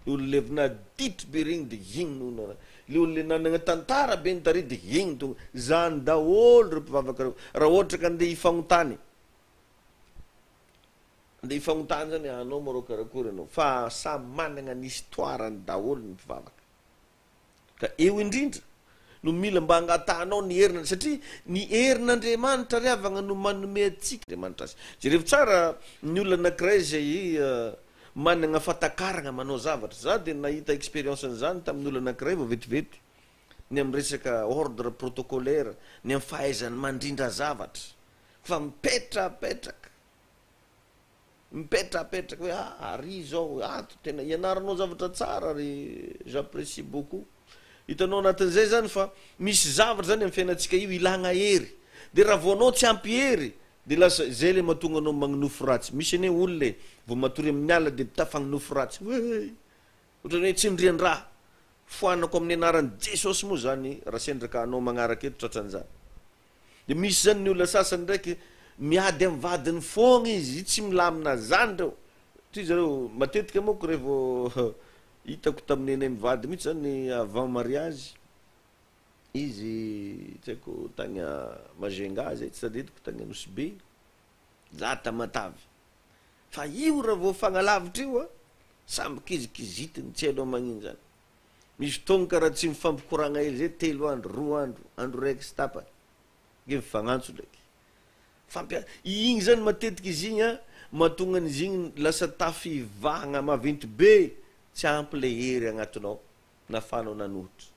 Le olo le vinaditry be regny de igny no le olo le nanagna tantara be ny tary de igny tonga. Zany daholo reo mpivavaka reo. Raha ohatra ka andeha hifagnotany. Andeha hifagnotany zany anao marô karakory anao. Fa samy managna ny histoirany daholo ny mpivavaka. Ka eo indrindra no mila mba angatanao ny herina, satria ny herin'Andriamanitra riavagna no manome atsika Andriamanitra azy. Jerevy tsara ny olona anankiray zay managna fatakaragna manao zavatra. Za de nahita expérience an'izany tamin'ny olona anankiray vao vetivety, ny amin'ny resaka ordre protocolaire, ny amin'ny fahaizany mandrindra zavatra. Fa mipetrapetraka hoe ary zao tena ianaranao zavatra tsara ary j'apprécie beaucoup. Hitanao anatin'izay zany fa misy zavatra zany amin'ny fiainantsika io ilagna hery. De raha vao anao tsy ampy hery, de lasa zay le mahatonga anao magnonofo ratsy. Misy ane olo le vao matory amin'ny ala de tafagnonofo ratsy. Ohatrany hoe tsy ndrian-draha. Foanako amin'ny anaran'i Jesosy moa zany raha sendraka anao magnaraka eto tratran'izany. De misy zany ny olona sasany ndraiky miady amin'ny vadiny fogna izy, tsy milamina zany reo. Ty zareo matetika moko revo hitako tamin'ny anay mivady mihitsy zany avant mariage. izy tsy haiko tagny Majenga zay tsy tadidiko tagny Nosy za Tamatavy fa io raha vao fagnalavitra io samby kizikizitiny tsy aloha magnino zany misy fotoagna karaha tsy mifampikoragna hely zay 3 andro 2 andro andro raiky sy tapany ge mifagnantso ndraiky igny zany matetiky izy igny mahatonga an'izy igny lasa tafivahagna maventy be tsy ampy le hery agnatinao nafanao nanohitra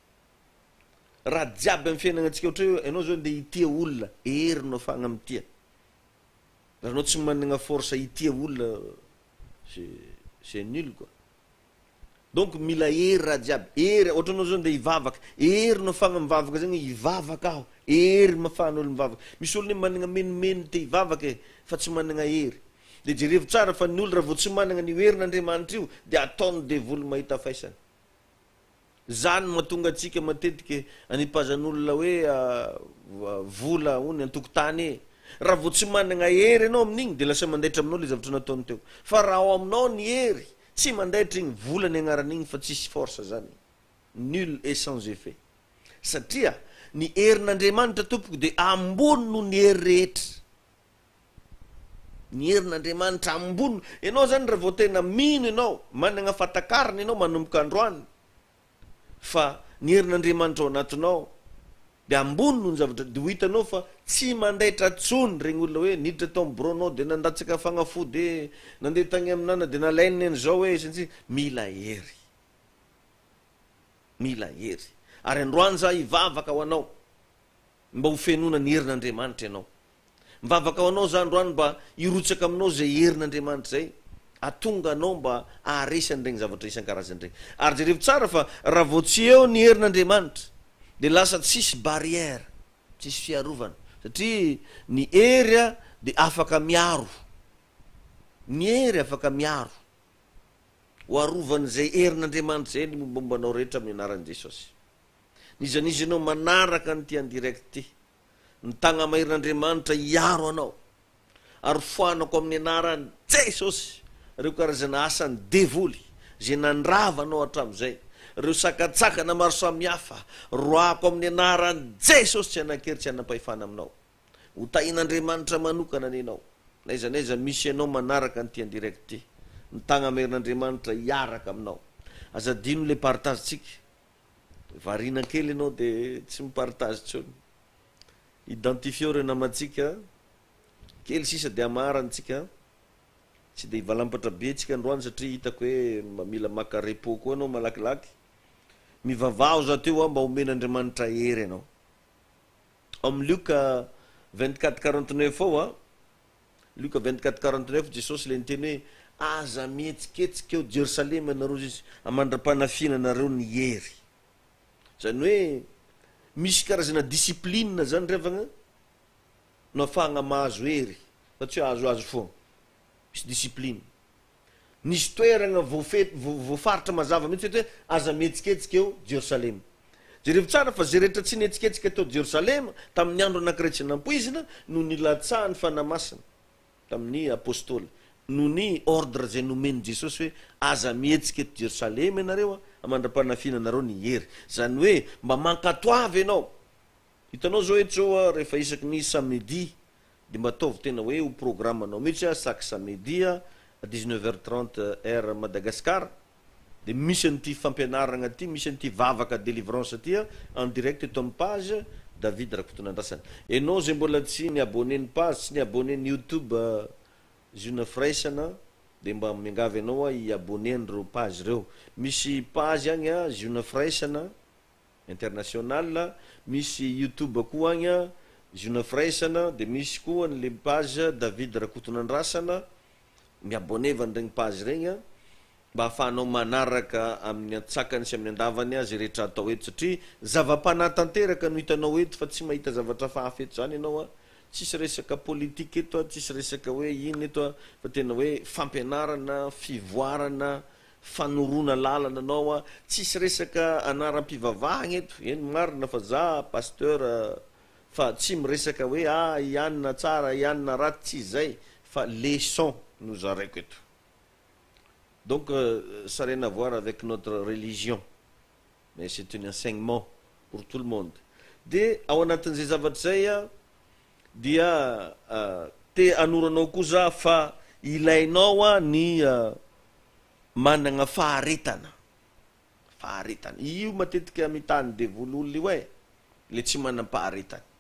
raha jiaby amin'ny fiainagnantsika ohatra hoe ianao zao nde hitia olona herinao fagna mitia raha anao tsy managna force hitia olona c'est nul quoi donc mila hery raha jiaby hery ohatra anao zao nde hivavaka herinao fagna mivavaka zegny hivavaka aho hery mafahan'olo mivavaka misy olo managna menimeny te hivavaka fa tsy managna hery de jerevo tsara fa ny olo raha vao tsy managna ny herin'Andriamanitra io de ataony devoly mahita faisany zany mahatonga atsika matetika anipazan'olona hoe vola ony antokotany raha vao tsy managna hery anao amin'igny de lasa mandaitra aminao le zavatra nataony teo fa raha ao aminao ny hery tsy mandaitra igny vola ny agnaran'igny fa tsisy force zany nul et sans effet satria ny herin'Andriamanitra tompoko de ambony no ny hery rehetra ny herin'Andriamanitra ambony ianao zany raha vao tena mino ianao managna fatakariny ianao manomboka androany fa ny herin'Andriamanitra ao anatinao de ambony no ny zavatra de ho hitanao fa tsy mandaitra tsony regny olona hoe niditra tao mbronao de nandatsaka fagnafody nandeha tagny aminana de nalainy an'izao hoe satria mila hery ary androany za hivavaka ho anao mba ho fenona ny herin'Andriamanitra ianao mivavaka ho anao za androany mba hirotsaka aminao zay herin'Andriamanitra zay atonga anao mba aharesan'regny zavatra isan-karazan'regny ary jerevo tsara fa raha vao tsy eo ny herin'Andriamanitra de lasa tsisy barrière tsisy fiarovana satria ny hery de afaka miaro ny hery afaka miaro ho arovan'izay herin'Andriamanitra zay ny mombamombanao rehetra amin'ny anaran'i Jesosy nizanizy anao manaraka ny ty en direct ty ny tagna maherin'Andriamanitra hiaro anao ary foanako amin'ny anaran'i Jesosy reo karazana asany devoly zay nandrava anao hatram'izay reo sakatsakana maro samihafa roako amin'ny anaran'i Jesosy tsy anakery tsy anapahefana aminao ho tahin'Andriamanitra manokana nenao naizanaiza misy anao manaraka ny ty en direct ty ny tagna maherin'Andriamanitra hiaraka aminao azadino le partage tsika varina kely anao de tsy mipartage tsony identifieo reo namatsika kely sisa de amarantsika tsy de ivalampatra be tsika androany satria hitako hoe mila maka repos koa anao malakilaky mivavao za teo mba omen'Andriamanitra hery anao amin'ny Luka 24:49 ao Luka 24:49 Jesosy le niteny hoe aza mihetsiketsika eo Jerosalema nareo izy amandra-panafina nareo ny hery zany hoe misy karazana discipline zany revagna no afahagna mahazo hery fa tsy hoe azo foana misy discipline nisy toeragna voafaritra mazava mihitsy hoe aza mihetsiketsika eo Jerosalema jerevo tsara fa zay rehetra tsy nihetsiketsika teo Jerosalema tamin'ny andro anankiray tsy nampoizina no nilatsahany fanamasina tamin'ny apôstôly no ny ordre zay nomeny Jesosy hoe aza mihetsika eto Jerosalema ianareo amandra-panafina nareo ny hery zany hoe mba mankatoavy ianao hitanao zao etso rehefa isaky ny samedi de mba ataovy tena hoe ho programme anao mihitsy chaque samedi à 19h30 heure Madagascar de misy an'ity fampianaragna ty misy an'ity vavaka délivrance ty en direct eto amin'ny page David Rakotonandrasana ianao zay mbola tsy ny abonné ny page tsy ny abonné ny YouTube Juna Fraisana de mba miangavy anao i-abonné andreo page reo misy page agny Juna Fraisana international misy YouTube koa agny Juna Fraisana de misy koa le page David Rakotonandrasana miabonné vanregny page regny mba ahafahanao manaraka amin'ny atsakany sy amin'ny andavany zay rehetra atao eto satria zava-panatanteraka no hitanao eto fa tsy mahita zavatra fahafa eto zany ianao tsisy resaka politika eto tsisy resaka hoe ino eto fa tena hoe fampianarana fivoarana fanorona lalana anao tsisy resaka anaram-pivavahagna eto eny marina fa za pasteur fa tsy miresaka hoe ianina tsara ianina raty tsy zay fa leçon nous arrêtons eto donc ça n'a rien à voir avec notre religion mais c'est un enseignement pour tout le monde dia ao anatin'izay zavatra zay dia te anoranao koza fa ilainao ny managna faharetana io matetika mitany devoly olona io le tsy manam-paharetana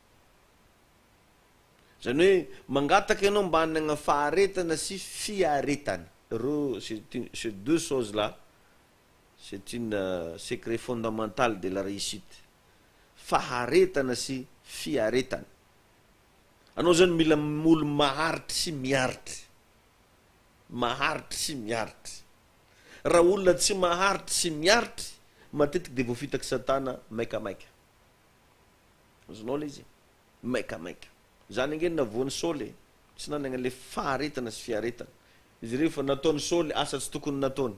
zany hoe mangataka ianao mba hanagna faharetana sy fiaretana ces deux choses là c'est une secret fondamental de la réussite faharetana sy fiaretana anao zany mila olo maharitry sy miaritry raha olona tsy maharitry sy miaritry matetiky de voafitaky satana maikamaika azonao le izy maikamaika zany angeny navoany Saoly tsy nanagna le faharetana sy fiaretana izy rehefa nataony Saoly asa tsy tokony nataony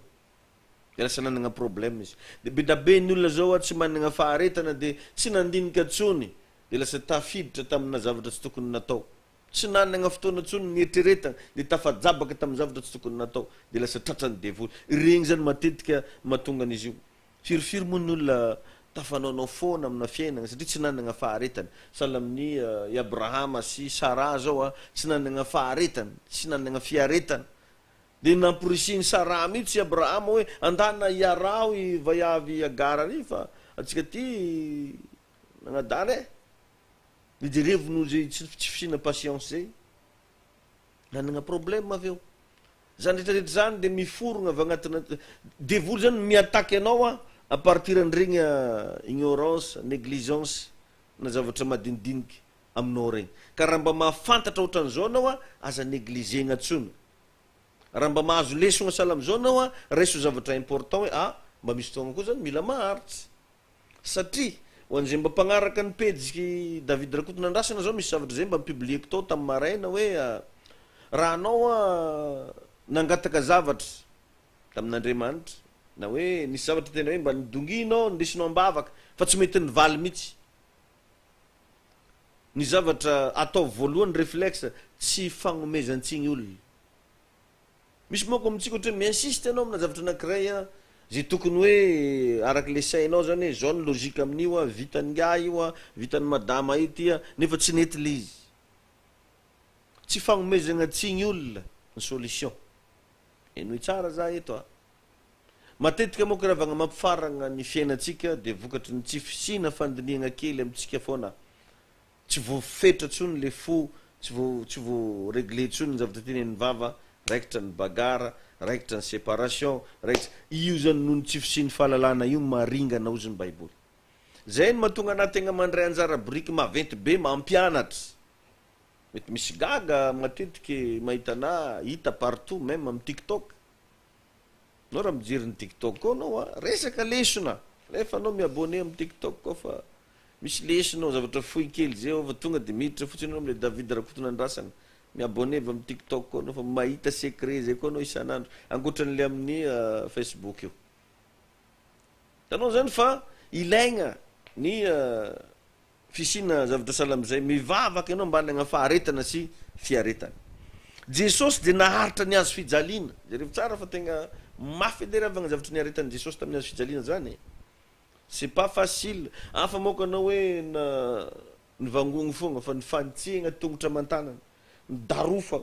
de lasa nanagna problème izy de be ny olona zao tsy managna faharetana de tsy nandinika tsony de lasa tafiditra tamina zavatra tsy tokony natao tsy nanagna fotoana tsony nietreretana de tafajabaka tamina zavatra tsy tokony natao de lasa tratrany devoly regny zany matetika mahatonga an'izy io firifiry moa ny olona tafanaonao foana amina fiainana satria tsy nanagna faharetana sahala amin'ny Abrahama sy Sara zao tsy nanagna faharetana tsy nanagna fiaretana de namporisiny Sara mihitsy Abrahama hoe andana iarao i vaiavy Agara ry fa atsika ty nagnadary ijerevony zay tsy fisina patience zay nanagna problème avy eo zany rehetrarehetra zany de miforogna avy agnatina devoly zany miataky anao à partir an'iregny ignorance négligence na zavatra madinidiniky aminao regny ka raha mba mahafantatra ohatran'izao anao aza négligena tsony raha mba mahazo lesona sahala am'izao anao reso zavatra important hoe mba misy fotoagna koa zany mila maharitry satria ho an'izay mba mpagnaraka ny pejiky David Rakotona Andrasana zao misy zavatra zay mba mipublieko tao tamin'ny maraina hoe raha anao nangataka zavatra tamin'Andriamanitra na hoe nisy zavatra tena hoe mba nidonginao ndesinao ambavaka fa tsy mety nivaly mihitsy ny zavatra atao voalohany réflexe tsy fagnomezantsiny olona misy moko amitsika ohatra hoe miinsiste anao amina zavatra anankiray zay tokony hoe araky le sainao zany hoe zao ny logika amin'io vitany nga io vitany madama io ty nefa tsy nety le izy tsy fagnomezana tsiny olona ny solution enoy tsara za eto matetika moa raha vagna mampifaragna ny fiainatsika de vokatry ny tsy fisina fandiniagna kely amitsika foana tsy voafetra tsony le fo tsy vo réglé tsony ny zavatra tenen'ny vava raikitra ny bagara raikitra ny séparation raikitra io zany noho ny tsy fisiny fahalalana io maringana oziny baiboly zay ny mahatonga anategna mandray anjara boriky maventy be mampianatra mety misy gaga matetiky mahitana hita partout même am TikTok anao raha mijery ny TikTok koa anao resaka lesona rehefa anao miabone am TikTok koa fa misy lesonao zavatra fohy kely zay fa tonga de miditra fotsiny anao amle David Rakotona Andrasana miabone avy am TikTok koa anao fa mahita secret zay koa anao isan'andro ankoatran'le amin'ny Facebook io tanao zany fa ilaigna ny fisina zavatra sahala am'izay mivavaka ianao mba hanagna faharetana sy fiaretana Jesosy de naharitra ny azo fijaliana zay rehefa tsara fa tegna mafy edery avagna zavatra niaretan'i Jesosy tamin'ny azo fijaliana zany c'est pas facile afa moka anao hoe nivangogny fogna fa nifantsiagna tongotra aman-tanana nidarofa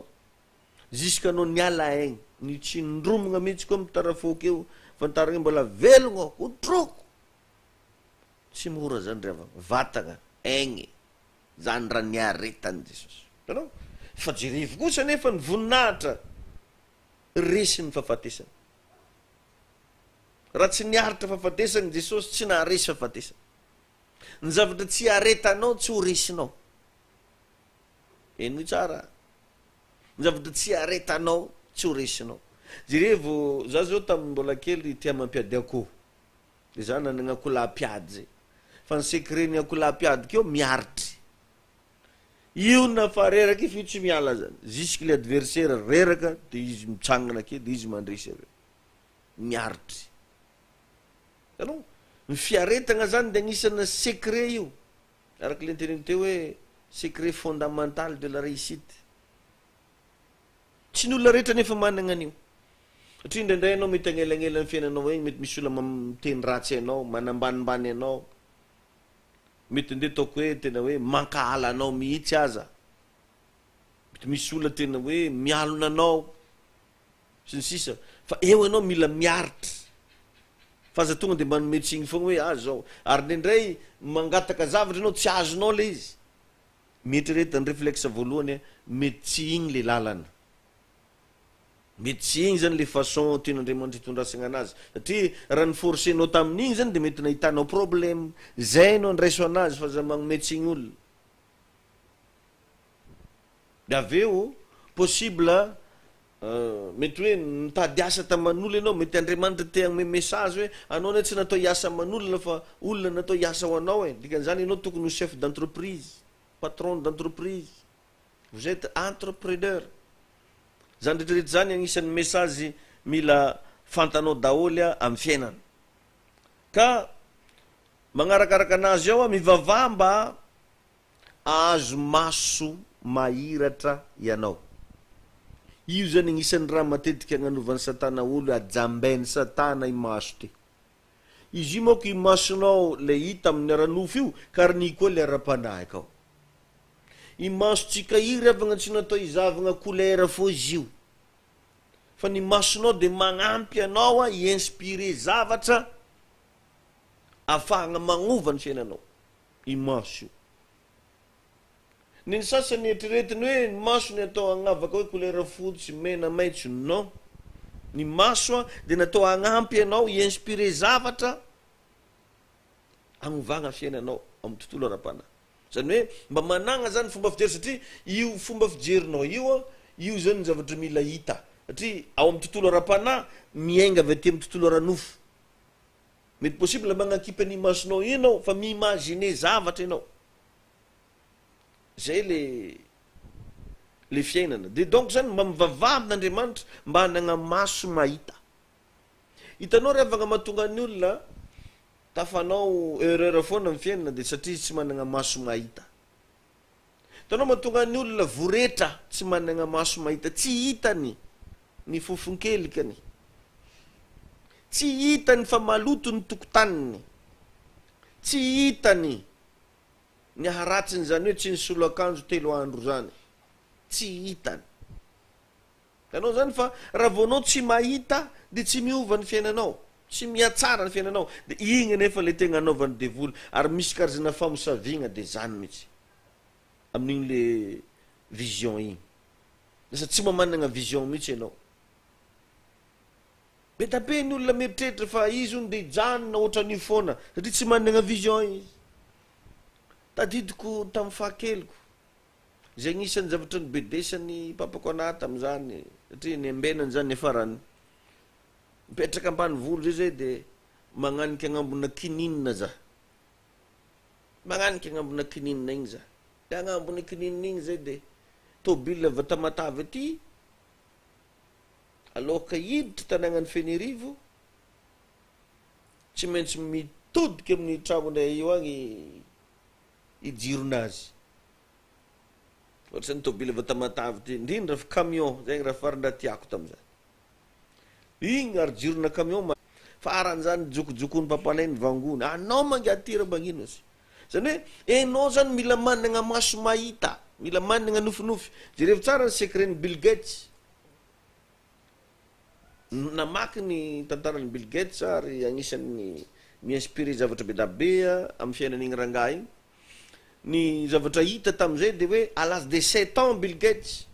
jusqu'anao niala aigny ny tsy nindromagna mihitsy koa mitarafoky eo fantaragny mbola velogno otroko tsy mora zany ry avagna vatagna aigny zany raha niaretan'i Jesosy tanao fa jerevy kosa nefa ny voninahitra resy ny fahafatesana raha tsy niaritra fahafatesany Jesosy tsy naharesy fahafatesana ny zavatra tsy aretanao tsy ho resinao eno tsara ny zavatra tsy aretanao tsy ho resinao jerevo za zao tamin'ny mbola kely tia mampiady akoho de za nanagna akolam-piady zay fa ny secret ny akolam-piady keo miaritry io na fa reraky fio tsy miala zany jusque le adversaire reraka de izy mitsangana ke de izy mandresy avy miaritry tanao ny fiaretagna zany de agnisana secret io araky le teneny teo hoe secret fondamental de la réussite tsy ny olona rehetra nefa managna an'io satria indraindray anao mety agnelagnela ny fiainanao egny mety misy olona miteny ratsy anao manambanimbany anao mety nde taoko hoe tena hoe mankala anao mihitsy aza, mety misy olona tena hoe mialona anao sy ny sisa, fa eo ianao mila miaritra fa aza tonga de manome tsiny fogna hoe azao, ary ndraindray mangataka zavatra ianao tsy azonao le izy, mieritreretany réflexe voalohany mety tsy igny le lalana, mety tsy igny zany le façon tian'Andriamanitra hitondrasana anazy, satria raha ny forcenao tamin'igny zany de mety nahitanao problème, zay anao ndraiso anazy fa za magnome tsiny olona. De aveo possible mety hoe mitady asa taman'olo ianao, mety Andriamanitra te hagnome message hoe anao ne tsy natao hiasa aman'olona fa olona natao hiasa ho anao e, dikan'izany ianao tokony ho chef d'entreprise, patron d'entreprise, vous êtes entrepreneur. Zany rehetrarehetra zany agnisan'ny message mila fantanao daholy amin'ny fiainana. Ka magnarakaraka anazy ao mivavaha mba azo maso mahiratra ianao. Io zany agnisan'ny raha matetika agnanovan'ny satana olo, ajambainy satana i maso ty. Izy io moa i masonao le hita amin'ny aranofo io, karny koa le ara-panahy akao. I masotsika io ravagna tsy natao izavagna couleur fô izy io, fa ny masonao de magnampy anao i-inspire zavatra afahagna magnova ny fiainanao, i maso io. Ny sasany eritreretiny hoe ny maso ny atao agnavaka hoe couleur fotsy, mena, maitso, non. Ny maso de natao agnampy anao i-inspire zavatra agnovagna fiainanao amin'ny tontolo ara-panahy. Zany hoe mba managna zany fomba fijery, satria io fomba fijerinao io zany zavatra mila hita, satria ao amin'ny tontolo ara-panahy miainga avy aty amin'ny tontolo ara-nofo. Mety possible magnakipa ny masonao ianao fa mi-imaginer zavatra ianao. Zay le fiainana. De donc zany mba mivavaha amin'Andriamanitra mba hanagna maso mahita. Hitanao ravagna mahatonga ny olona tafanao erreur foana amin'ny fiainana de satria tsy managna maso mahita. Hitanao mahatonga ny olona voretra tsy managna maso mahita, tsy hitany ny fofonkelikany, tsy hitany fa maloto ny tokotaniny, tsy hitany ny haratsiny, zany hoe tsy nisolo akanjo 3 andro zany, tsy hitany. Ianao zany fa raha voanao tsy mahita de tsy miova ny fiainanao, tsy miatsara ny fiainanao, de igny nefa le tegna anaovany devoly, ary misy karazana famosavigna de zany mihitsy amin'igny le vision igny. Lasa tsy mamanagna vision mihitsy ianao. Be tape ny olona mieritreritra fa izy ony de hijanona ohatran'io foana, satria tsy managna vision izy. Tadidiko tamin'ny fahakeliko, zay agnisan'ny zavatra nibedesany papako anahy tamin'izany, satria ny ambenany zany afarany mipetraka ambany volo zay zay de magnanika agnambona kininina za, magnanika agnambona kininina igny za, de agnambona kininina igny zay de tôbile avy Tamatavy aty, aloka hiditra tanàgnan'ny Fenerivo, tsy maintsy mitodika amin'ny tragnonay io agny ijironazy. Ohatrany tôbile avy Tamatavy ty, indrindra fa camion, zay raha farindra tiako tam'izany. Igny ary jirona camion faran'izany jokojokony papanay ny vangony, anao mangatira magnino izy. Zany hoe enao zany mila managna maso mahita, mila managna nofinofy. Jereo tsara ny secret-ny Bill Gates. Namaky ny tantaran'ny Bill Gates ary agnisan'ny mi-inspire zavatra be da be amin'ny fiainan'igny rangahy igny. Ny zavatra hita tamin'izay de hoe à l'âge de 7 ans Bill Gates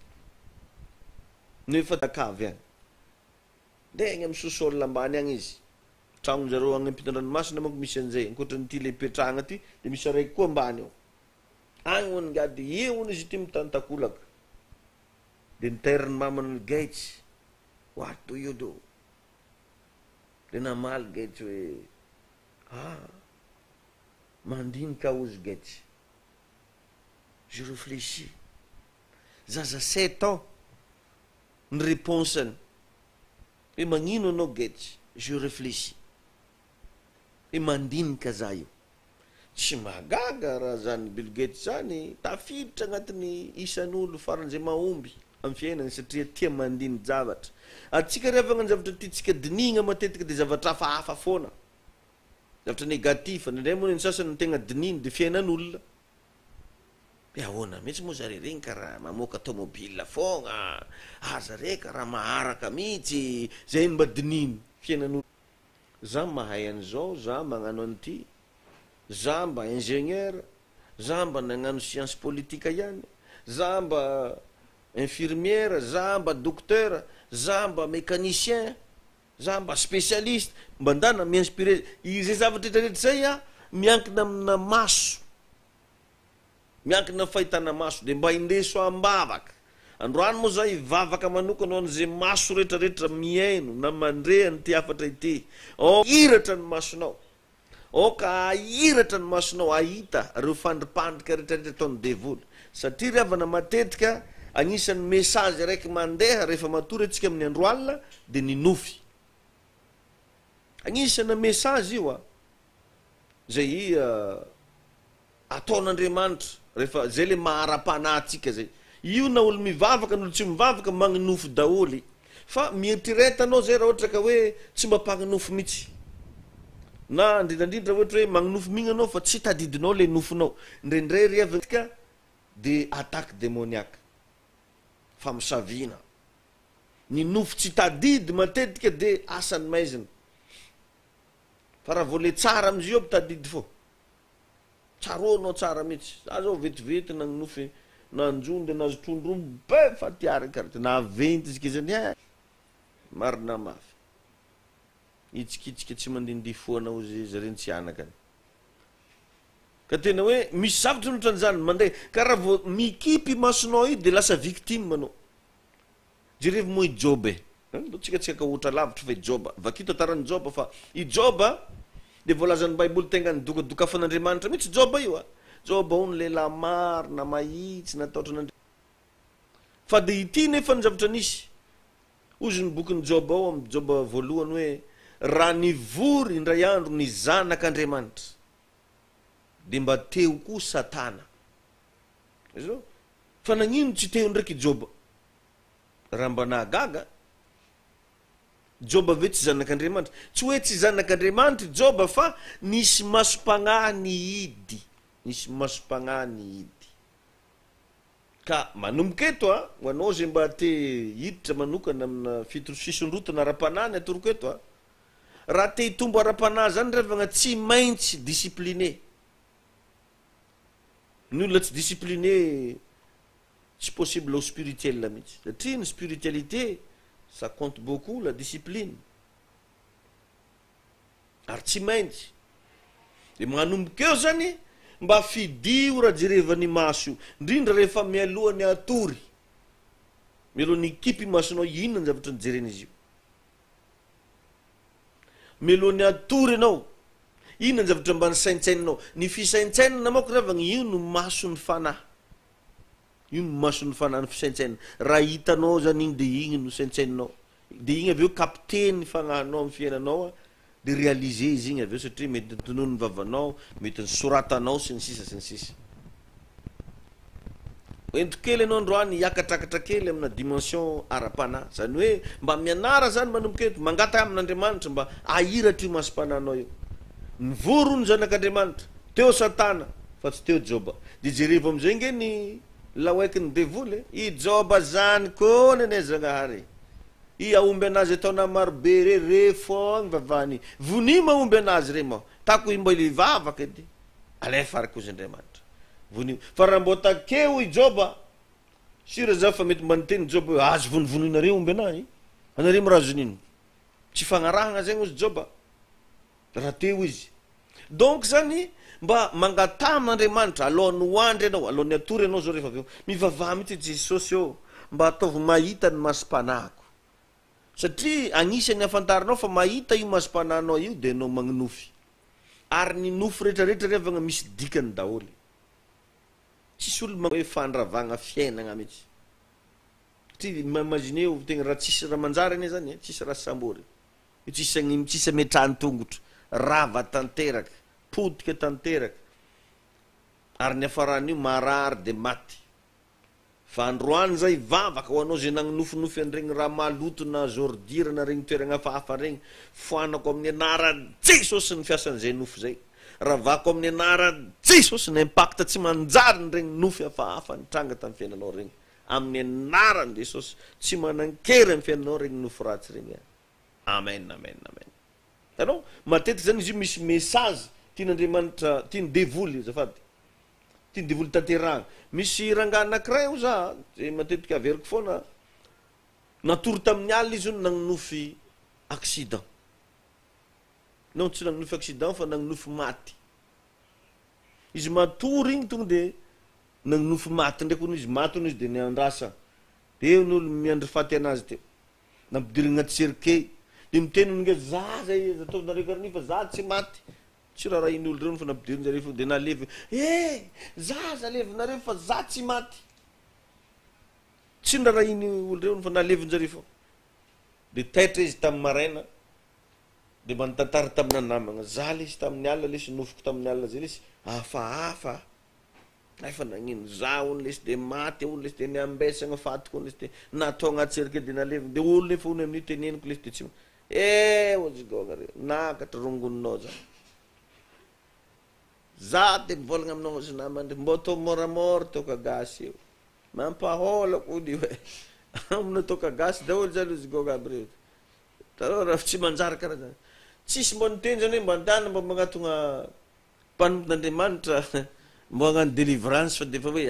nefa takavy agny. De agny amin'ny sous-sol ambany agny izy. Tragno zareo agny ampitan-dranomasina manko misy an'izay, ankoatran'ity le petrahagna ty de misy araiky koa ambany ao. Agny hono ngady eo hono izy ty mitantakolaka. De nitairiny mamany Gates, what do you do? De namaly Gates hoe mandinika ozy Gates. Je réfléchis. Zaza 7 ans ny réponsany. E magnino anao Gates? Je réfléchis. E mandinika za io. Tsy magaga raha zany Bill Gates zany, tafiditra agnatin'ny isan'olo faran'izay mahomby amin'ny fiainany satria tia mandiny zavatra. Atsika rehefa agnano zavatra ty tsika dinigna matetika de zavatra hafahafa foana. zavatra negatif indray moa ny sasany ny tegna dininy de fiainan'olona ahoana mihitsy moa zare regny karaha mamoaka tomobile fogna zare karaha maharaka mihitsy zay mba dininy fiainan'olona za mahay an'izao za magnano an'ity za mba ingénieur za mba nagnano science politique ihany za mba infirmière za mba docteur za mba mécanicien za mba spécialiste mba ndana mi-inspiré izay zavatra rehetrarehetra zay a miankina amina maso miankina fahitana maso de mba indeso ambavaka androany moa za ivavaka manokana an'izay maso rehetrarehetra miaino na mandrehany ty afatra ity iratra ny masonao ka ahiratra ny masonao ahita reo fandripandrika rehetrarehetra ataony devoly satria riavana matetika agnisan'ny message raiky mandeha rehefa matory atsika amin'ny andro alina de ny nofy agnisana message io a zay ataon'Andriamanitra rehefa zay le mahara-panahy atsika zay io na olo mivavaka n'olo tsy mivavaka magninofo daholy fa mieritrereta zay raha ohatra ka hoe tsy mba mpagnanofo mihitsy na indrindrandrindra ohatra hoe magninofo migny anao fa tsy tadidinao le nofonao indraindray riavatika de attaque démoniaque famosavina ny nofo tsy tadidy matetika de asany maizina fa raha vao le tsara amizio aby tadidy fo tsaronao tsara mihitsy za zao vetivety nagnofy nanjony de nazo trondromo be fa tiara karata naventy izy kezany marina mafy itsikitsika tsy mandindifoanao izy reny tsy anakany ka tena hoe misy zavatra notran'izany mandeha ka raha vao mikipy masonao io de lasa victime anao jerevy moa i Jobe tsika tsika ohatra lavitra fa i Joba vakito atarany Joba fa i Joba de voalazan'ny Baiboly tegna dokadokafan'Andriamanitra mihitsy Joba io Joba ony lehilahy marina mahitsy nataotran'Andriamanitra fa de ity nefa ny zavatra nisy ozy ny bokin'ny Joba ao amin'ny Joba voalohany hoe raha nivory indray andro ny zanak'Andriamanitra de mba teo koa Satana izo fa nagnino tsy teo ndraiky Joba raha mba nahagaga Joba ve tsy zanak'Andriamanitra tsy hoe tsy zanak'Andriamanitra Joba fa nisy masom-pagnahy nihidy nisy masom-pagnahy nihidy ka manomboka eto ho anao zay mba te hiditra manokana amina fisondrotana ara-panahy atoroko eto raha te hitombo ara-panahy zany revagna tsy maintsy discipliné ny olona tsy discipliné tsy possible au spirituel mihitsy satria ny spiritualité ça compte beaucoup la discipline ary tsy maintsy de manomboka eo zany mba fidio raha jerevany maso io indrindra rehefa mialohany atory mialohany ekipy masonao inona ny zavatra nijerena izy io mialohany atory anao inona ny zavatra mba nisaintsainanao ny fisaintsainana mako revagna io no maso ny fanahy io no maso ny fanahy ny fisaintsainana raha hitanao zany igny de igny no saintsaininao de igny aveo capté ny fanahinao amin'ny fiainanao de réaliser izy igny aveo satria mety nitonono ny vavanao mety nisoratanao sy ny sisa ento kely anao androany hiakatrakatra kely amina dimension ara-panahy zany hoe mba mianara zany manomboka eto mangata amin'Andriamanitra mba ahiratra io masom-panahinao io nivoro ny zanak'Andriamanitra teo Satana fa tsy teo Joba de jerevo amizay nge ny laoaiky ny devoly i Joba zany koa nene Zagnahary i aomby anazy ataona marobe re fogna vavany vony maomby anazy re mao tako i mba livavaka edy alefa araky ozy Andriamanitra vony fa raha mbo takeo i Joba sira za fa mety mba niteny Joba hoe azo vonivononareo omby anahy anareo mirazonino tsy fagnarahana zegny ozy Joba raha teo izy donc zany mba mangatamen'Andriamanitra alohan'ny hoandry anao alohan'ny atory anao zao rehefa aveo mivavaha mihitsy Jesosy eo mba ataovy mahita ny masom-panahiko satria agnisan'ny afantarinao fa mahita io masom-panahinao io de anao magninofy ary ny nofy rehetrarehetra revagna misy dikany daholy tsisy olo hoe fandravagna fiainagna mihitsy satria imagine tegna raha tsisy raha manjary ane zany tsisy raha sambory tsisy ametrahany tongotra rava tanteraka potika tanteraka ary ny afaran'io marary de maty fa androany zay vavaka ho anao zay nagninofinofy an'iregny raha maloto na zordira na regny toeragna hafahafa regny foanako amin'ny anaran Jesosy ny fiasan'izay nofo zay ravako amin'ny anaran Jesosy ny impacta tsy manjary ny regny nofy hafahafa nitranga tamin'ny fiainanao regny amin'ny anaran Jesosy tsy manan-kery amin'ny fiainanao regny nofo ratsy regny. Amen, amen, amen. Tanao matetiky zany izy io misy message tian'Andriamanitra tiany devoly zafady tiany devoly tanterahana. Misy rangahy anankiray io za zay matetiky averiko foana natory tamin'ny alina izy io nagninofy accident. Non tsy nagninofy accident fa nagninofy maty. Izy matory igny tonga de nagninofy maty ndraiky hono izy maty hono izy de niandrasa. De n'olo miandry faty anazy teo. Nampidirigna anaty cercueil. De miteny nge za zay ataonareo karany fa za tsy maty. Tsy raha iny olo reo fa nampidiriny zareo de nalevy. Za levinareo fa za tsy maty. Tsy raha iny olo reo fa naleviny zareo fô. De taitra izy tamin'ny maraina. De mantantara tamin'ny namagna. Za lesy tamin'ny alina lesy nofoko tamin'ny alina zay lesy hafahafa. Nefa nagnino za hono lesy de maty hono lesy de niambesagna fatiko hono lesy de natao agnaty cercueil de naleviny. De olo nefa hono amin'ny teneniko lesy de tsy ozigônareo nakatra rongoninao za. Za de mivolagna aminao ozy namandre mbo atao moramora toka gasy io. Mampaholako ody hoe. Amina toka gasy daholo zany ozigôga aby reo. Tarao raha tsy manjary karaha zany. Tsisy mbo niteny zany hoe mbo andana mbo magnatona mpanompon'Andriamanitra mbo hagnano délivrance fa de fa hoe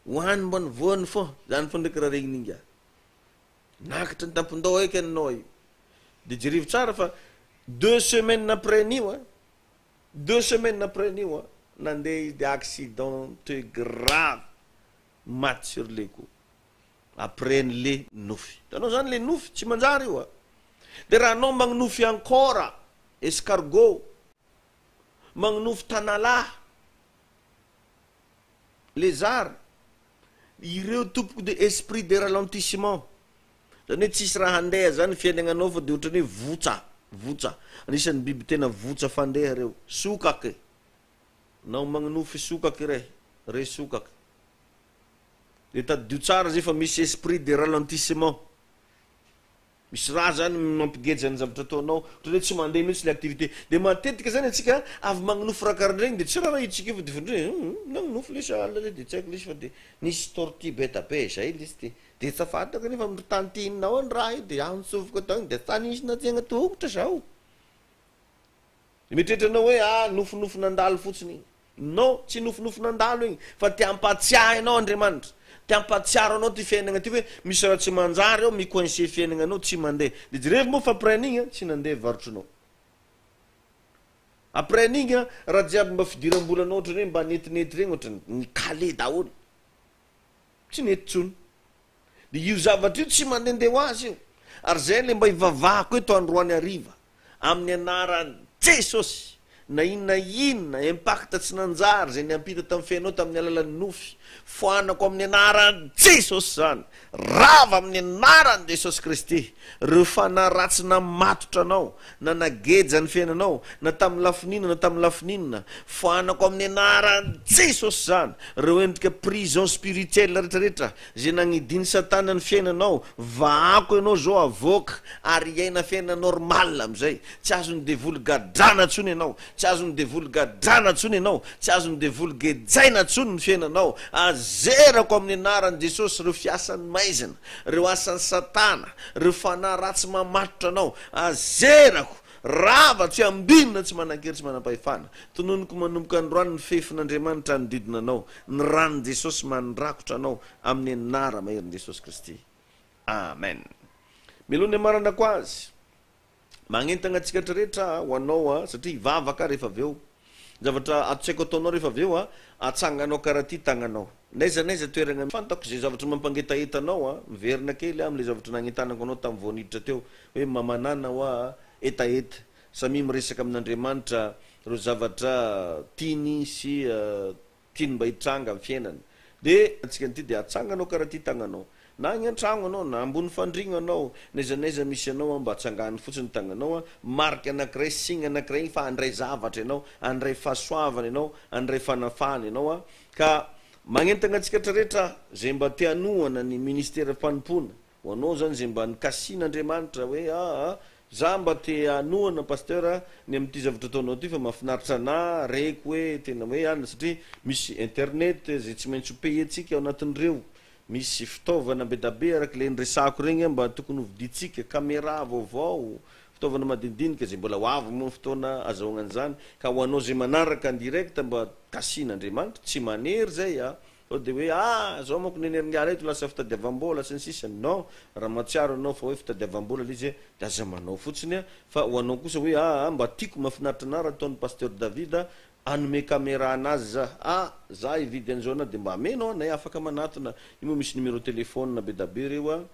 hoany mbo nivoany fô zany fô ndraiky raha regninga. Nakatra ny tampondao eky anao io. De jerivo tsara fa 2 semaines après nio 2 semaines après nio nandeha izy de accident grave maty sur les coups après le nofy. Tanao zany le nofy tsy manjary io de raha anao magninofy ankora escargot magninofy tanalahy lézard ireo tompoko de esprit de ralentissement zany hoe tsisy raha handeha zany fiainagnanao fa de ohatrany hoe votsa anisan'ny biby tena votsa fandeha reo sokaky nao magninofy sokaky re sokaky de tadio tsara zay fa misy esprit de ralentissement misy raha zany mampigeja ny zavatra ataonao ohatrany hoe tsy mandeha mihitsy le activité de matetika zany atsika avy magninofy raha karahan'regny de tsy raha hitsika io fa de fandre nagninofy lesy alina le de tsy haiko lesy fa de nisy tortue beta be zay lesy de tsy afatako nefa mitantinao ny raha io de antsoviko atao de tanisina tegna tongotra zao. Mitretranao hoe nofinofy nandalo fotsiny. Non, tsy nofinofy nandalo igny fa te hampatsiahy anao Andriamanitra. Te hampatsiaro anao ty fiainagna ty hoe misy raha tsy manjary ao micoincer fiainagnanao tsy mandeha. De jerevy moa fa après n'igny tsy nandeha varotronao. Après n'igny raha jiaby mba fidiram-bolanao ohatrany hoe mba netinety regny ohatrany nikale daholo. Tsy nety tsony. De io zavatra io tsy mandehandeha ho azy io. Ary zay le mba ivavahako eto androany hariva amin'ny anaran'i Jesosy. Na inona impacta tsy nanjary zay niampita tamin'ny fiainao tamin'ny alalan'ny nofy foanako amin'ny anaran'i Jesosy zany rava amin'ny anaran'i Jesosy Kristy reo fanaratsy namatotra anao na nageja ny fiainanao na tamin'ny lafinina na tamin'ny lafininina foanako amin'ny anaran'i Jesosy zany reo endrika prison spirituelle rehetrarehetra zay nagnidiny satana ny fiainanao vaako ianao zao avoaka ary iaina fiaina normal amizay tsy azony devoly gadrana tsony ianao tsy azony devoly gadrana tsony ianao tsy azony devoly gejaina tsony ny fiainanao azerako amin'ny anaran'i Jesosy reo fiasan'ny maizina reo asan'ny satana reo fanahy ratsy mamatotra anao azerako rava tsy ambinina tsy manan-kery tsy manam-pahefana tononoko manomboka androany ny fefin'Andriamanitra nodidina anao ny ranon Jesosy mandrakotra anao amin'ny anara maherin' Jesosy Kristy. Amen. Milony maranako azy magnentagna atsika rehetra ho anao satria ivavaka rehefa avy eo zavatra atsaiko ataonao rehefa avy eo atsanganao karaha ty tagnanao naiza toeragna fantako zay zavatra mampangetaetanao miverina kely am'le zavatra nagnentanako anao tamin'ny voaniditra teo hoe mamanana hoa etaeta samy miresaka amin'Andriamanitra ro zavatra tiany sy tiany mba hitranga amin'ny fiainany de atsika nyty de atsanganao karaha ty tagnanao na agny an-tragno anao na ambony fandrigna anao naizanaiza misy anao mba atsangany fotsiny tagnanao mariky anankiray signy anankiray igny fa andray zavatra ianao andray fahasoavana ianao andray fanafana ianao ka magnentagna antsika rehetra zay mba teanohana ny ministera mpanompoana ho anao zany zay mba nikasian'Andriamanitra hoe za mba te anohana pasteur ny am'ty zavatra ataonao ty fa mahafinaritra ana reko hoe tena hoe ana satria misy internet zay tsy maintsy paye atsika ao anatin'ireo misy fitaovana bedabe araka le nresako regny mba tokony hoviditsika caméra vaovao fitaovana madinidinika zay mbola hoavy moa fotoana azahoagna an'izany ka ho anao zay manaraka en direct mba kasian'Andriamanitra tsy manery zay sao de hoe zao manko neneringiala eto lasa fitadiavam-bola sy ny sisa non raha matsiaro anao fa hoe fitadiavam-bola le izy de aza manao fotsiny fa ho anao kosa hoe mba tiako mahafinaritra ana raha ataon'ny pasteur David anome caméra anazy za ividy an'izao ana de mba amenao anay afaka manatona io moa misy numéro téléphone bedabe reo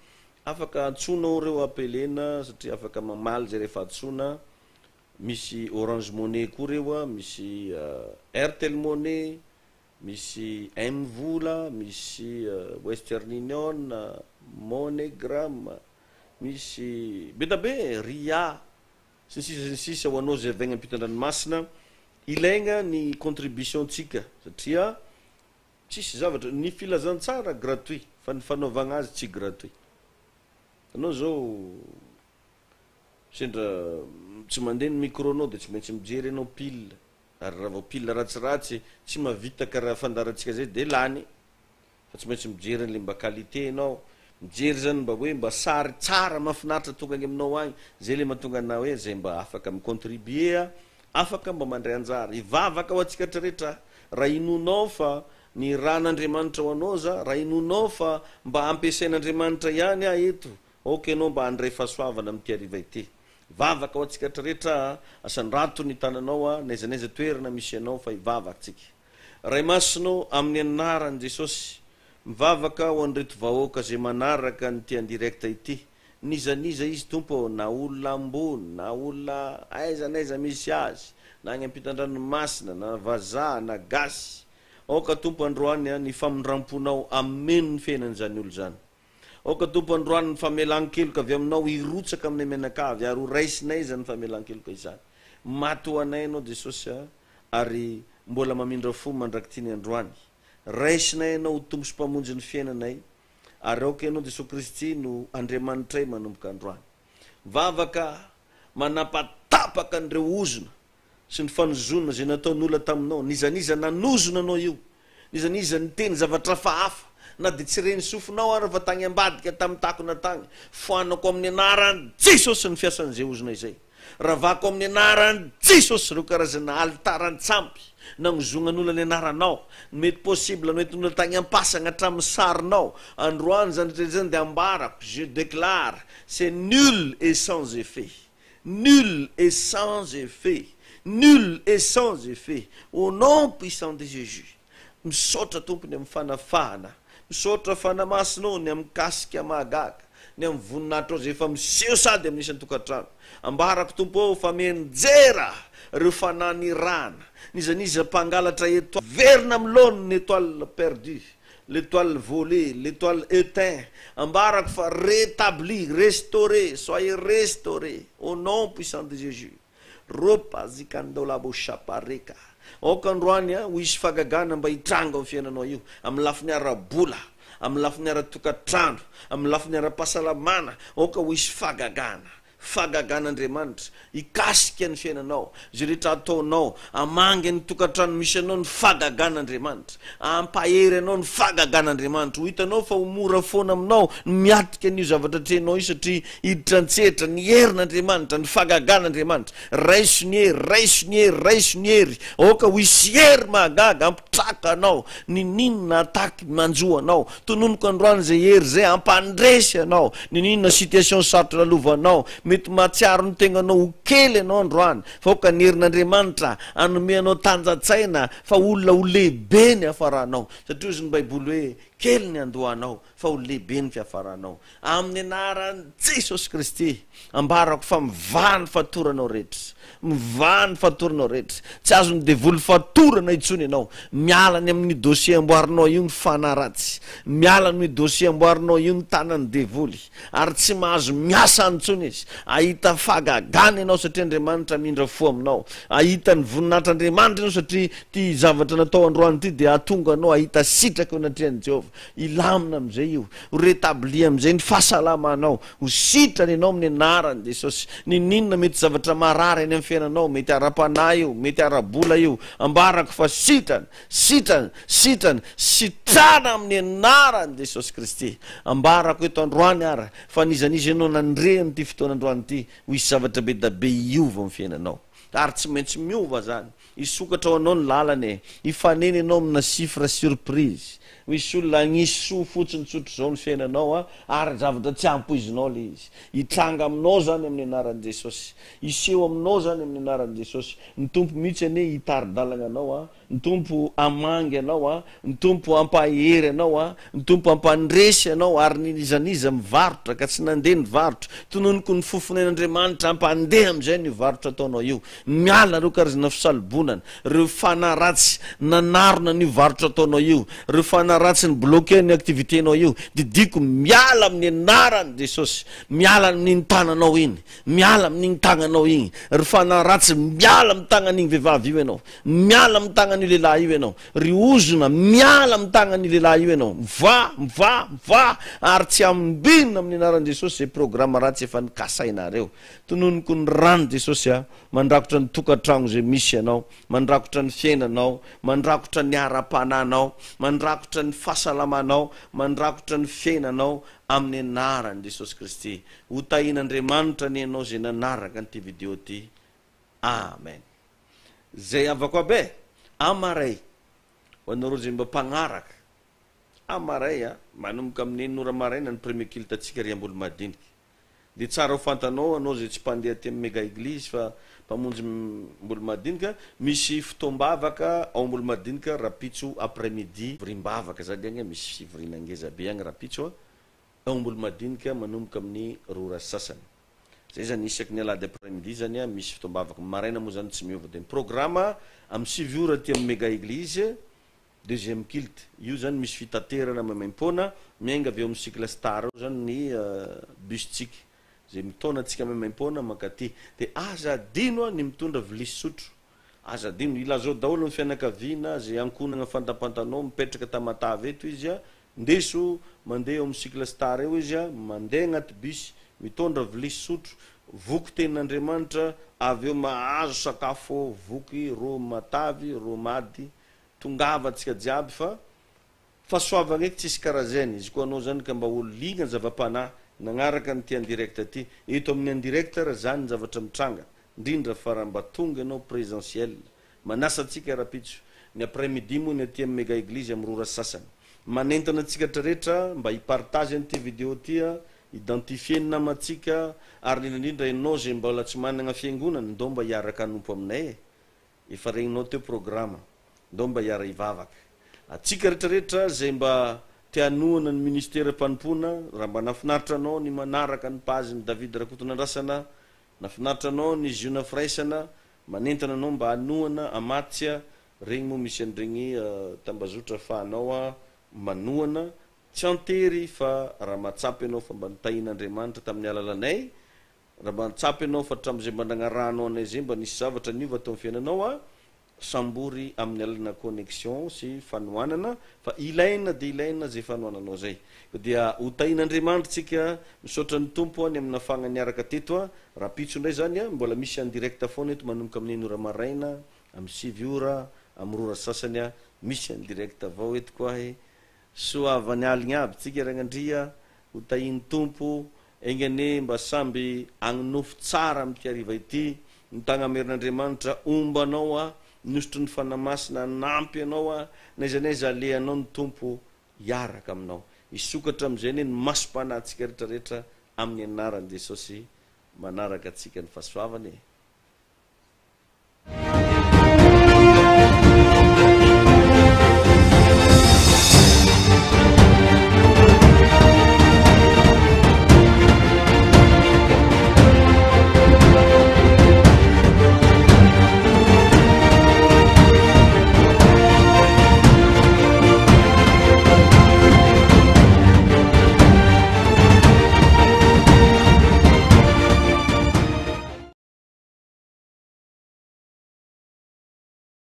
afaka antsonao reo apelena satria afaka mamaly zay rehefa antsona misy Orange Money koa reo misy Airtel Money misy M-Vola misy Western Union MoneyGram misy bedabe Ria sy sisa ho anao zay avegna ampitan-dranomasina ilaigna ny contribution tsika satria tsisy zavatra ny filazantsara gratuit fa ny fanaovagna azy tsy gratuit anao zao sendra tsy mandeha ny micronao de tsy maintsy mijery anao pile ary raha vao pile ratsiratsy tsy mavita karaha fandaratsika zay de lany fa tsy maintsy mijery an'le mba qualité anao mijery zany mba hoe mba sary tsara mahafinaritra tonga any aminao agny zay le mahatonga ana hoe zay mba afaka micontribuer afaka mba mandray anjara ivavaka ho atsika rehetra raha inonao fa ny ran'Andriamanitra ho anao za raha inonao fa mba ampiasain'Andriamanitra ihany eto ok anao mba andray fahasoavana am'ty ariva ity vavaka ho atsika rehetra asandrato ny tananao naizanaiza toerana misy anao fa ivavaka tsika ray masinao amin'ny anaran'i Jesosy mivavaka ho an'reto vahoaka zay manaraka ny ty andirekta ity nizaniza izy tompo na olona ambony na olona aizanaiza misy azy na agny ampitan-dranomasina na vazaha na gasy oka tompo androany ny famindramponao ameno ny fiainan'izany olo zany oka tompo androany ny famelan-keloka avy aminao irotsaka amin'ny menakavy ary ho raisinay zany famelan-keloka izany maty ho anay anao Jesosy ary mbola mamindra fo mandrakitiny androany raisinay anao ho tombo sy mpamonjy ny fiainanay ary oka anao Jesosy Kristy no Andriamanitray manomboka androany vavaka manapatapaka an'ireo ozona sy ny fanozona zay nataon'olona taminao nizaniza nanozona anao io nizaniza niteny zavatra fahafa na de tsy reny sofinao ary fa tagny ambadika tamin'ny takona tagny foanako amin'ny anaran'i Jesosy ny fiasan'izay ozona izay ravako amin'ny anaran'i Jesosy reo karazana altaran-tsampy nagnozonan'olona ny anaranao mety possible noentin'olona tagny ampasagna hatramin'ny sarinao androany zany zany de ambarako je déclare c'est nul et sans effet nul et sans effet nul et sans effet au nom puissant de Jésus misaotra tompony amin'ny fanafahana misaotra fanamasinao ny amin'ny kasika mahagaga ny amin'ny voninahitra ao zay efa miseho sady amin'ny isan'ny tokantrano ambarako tompo ao fa mienjera reo fanany rana nizaniza mpangalatra étoile verina milone ny étoile perdue l'étoile volée l'étoile éteint ambarako fa rétabli restauré soyez restauré au nom puissant de Jésus ropa zikandolabo chapareka okandroany ho isy fagagana mba hitranga amin'ny fiainanao io amin'ny lafiny ara-bola amin'ny lafiny ara-tokantrano amin'ny lafiny ara-pahasalamana oka ho isy fagagan'Andriamanitra ikasika ny fiainanao zay rehetra ataonao amangy ny tokantrano misy anao ny fagagan'Andriamanitra ampahery anao ny fagagan'Andriamanitra ho hitanao fa ho mora foana aminao ny miatika an'io zavatra trenao io satria hiditra antsetra ny herin'Andriamanitra ny fagagan'Andriamanitra raisonhery oka ho isy hery mahagaga ampitraka anao ny ninona ataky manjoanao tononoko androany zay hery zay ampandresy anao ny ninona situation sarotra lalovanao mety mahatsiaro ny tegnanao ho kely anao androany fa oka ny herin'Andriamanitra anome anao tanjatsaina fa olona ho lehibe ny afaranao satria izy ny baiboly hoe kely ny andohanao fa ho lehibe ny fiafaranao amin'ny anaran Jesosy Kristy. Ambarako fa mivany fatoranao rehetra, mivany fatoranao rehetra, tsy azo ny devoly fatorana itsony ianao. Miala ny amin'ny dossier amboarinao io ny fanaratsy, miala ny dossier amboarinao io ny tanany devoly, ary tsy mahazo miasa antsony izy. Ahita fagagana ianao satria Andriamanitra mindra fo aminao, ahita ny voninahitr'Andriamanitra ianao satria ty zavatra natao androany ty dia atonga anao ahita sitraka anatrian'i Jehova. Ilamina am'izay io, ho rétabli am'izay ny fahasalamanao, ho sitrany ianao amin'ny anaran'i Jesosy. Ninona mety zavatra marary any amin'ny fiainanao, mety ara-panahy io, mety ara-bola io, ambarako fa sitrany, sitrany, sitrany, sitrana amin'ny anaran'i Jesosy Kristy. Ambarako eto androany ara fa nizanizy ianao nandrehany ty fotoanandroany ty, ho isy zavatra be da be iova amin'ny fiainanao, ary tsy maintsy miova zany. Isokatra ao anao ny lalany, ifaneny ianao amina chiffre surprise. Misy olona agniso fotsiny tsotro zao ny fiainanao ary zavatra tsy ampoizinao le izy. Hitranga aminao zany amin'ny anaran'i Jesosy, iseho aminao zany amin'ny anaran'i Jesosy. Ny tompo mihitsy ane hitari-dalana anao, ny tompo amangy anao, ny tompo ampahery anao, ny tompo ampandresy anao, ary nizaniza mivarotra ka tsy nandeha ny varotra, tononoko ny fofonen'Andriamanitra ampandeha am'izay ny varotra ataonao io. Miala reo karazana fisalobonana, reo fanaratsy nanarona ny varotra ataonao io, reo fanaratsy ny bloqué ny aktivitenao io, didiko miala amin'ny anaran'i Jesosy. Miala amin'iny tananao iny, miala amin'iny tagnanao iny, reo fanaratsy miala amin'ny tagnan'iny vehivavy io ianao, miala amin'ny tagnan'io lehilahy io ianao, ry ozona miala amin'ny tagnan'io lehilahy io ianao. Va ary tsy ambinina amin'ny anaran'i Jesosy zay programme ratsy efa nikasainareo. Tononoko ny rano Jesosy mandrakotra ny tokantragno zay misy ianao, mandrakotra ny fiainanao, mandrakotra ny ara-pananao, mandrakotra ny fahasalamanao, mandrakotra ny fiainanao amin'ny anaran'i Jesosy Kristy. Ho tahin'Andriamanitra ny ianao zay nanaraka an'ity video ty. Amen. Zay avako abe amaray ho anareo zay mba mpagnaraka amaray manomboka amin'ny 9 maraina ny premier culte atsika riambolo madinika. De tsara ho fantanao anao zay tsy mpandeha ty amin'ny méga église fa mpamonjy mbolo madinika, misy fotoam-bavaka ao mbolo madinika rapitso après midi vrim-bavaka zany agny, misy fivorina ngeza be agny rapitso ao mbolo madinika manomboka amin'ny 2 sasany. Zay zany isaky ny alady après midi zany misy fotoam-bavaka. Maraina moa zany tsy miova. De ny programme amin'ny 7 ora ty amin'ny méga église deuxième culte io zany misy fitaterana maimaim-pona miainga avy eo amin'ny cycle star zany ny bustsika zay mitona atsika maimaim-pona makaty. De aza adino ny mitondra vilisy sotro, aza adino ila zao daholo ny fianakaviana zay ankonana fantapantanao mipetraka tamatavy eto izy ndeso mandeha eo amin'ny cycle star eo izy mandeha agnaty bus mitondra vilisy sotro, voky tenin'Andriamanitra, avy eo mahazo sakafo voky ro matavy ro mady tongava atsika jiaby fa fahasoavagna eky tsisy karazany. Izy koa anao zany ka mba oligna zava-panahy nagnaraka ny ty en direct ty eto amin'ny en direct zany zavatra mitranga indrindra fa mba tonga ianao présentiel manasa atsika rapitso ny après midi moa ny aty amin'ny méga église amin'ny 2 sasany. Manentana atsika rehetra mba hipartage an'ity video ty, identifier ny namatsika, ary indrindra ianao zay mbola tsy manana fiangonana ndo mba hiaraka anompo aminay efa regninao teo programme ndo mba hiara hivavaka. Atsika rehetrarehetra zay mba tianoana ny ministère mpanompoana, raha mba nafinaritra anao ny manaraka ny page ny David Rakotonandrasana, nafinaritra anao ny Ziona Firaisana, manentana anao mba anoana amatsya regny moa misy an'iregny tambazotra afahanao manoana tsy antery fa raha mahatsapy ianao fa mba nitahin'Andriamanitra tamin'ny alalanay, raha mba nitsapy ianao fa hatram'izay mba nagnarahanao anay zay mba nisy zavatra niova tao amin'ny fiainanao sambory amin'ny alalana connexion sy fanohanana fa ilaina de ilaina zay fanohananao zay. Dia ho tahin'Andriamanitra tsika misaotra ny tompo ny amin'ny nafagna niaraka teto rapitso ndray zany mbola misy en direct foana eto manomboka amin'ny 9 ora maraina amin'ny 7 ora amin'ny 2 sasany misy en direct avao eto koa soavany aligny aby tsika ragnandria ho tahin'ny tompo engane mba samby agnonofo tsara amin'ty hariva ity ny tagnamerin'Andriamanitra ombanao nosotro ny fanamasina nampy anao naizanaiza aleanao ny tompo hiaraka aminao. Isokatra am'izay ny masom-panahy atsika rehetrarehetra amin'ny anaran'i Jesosy manaraka atsika ny fahasoavany.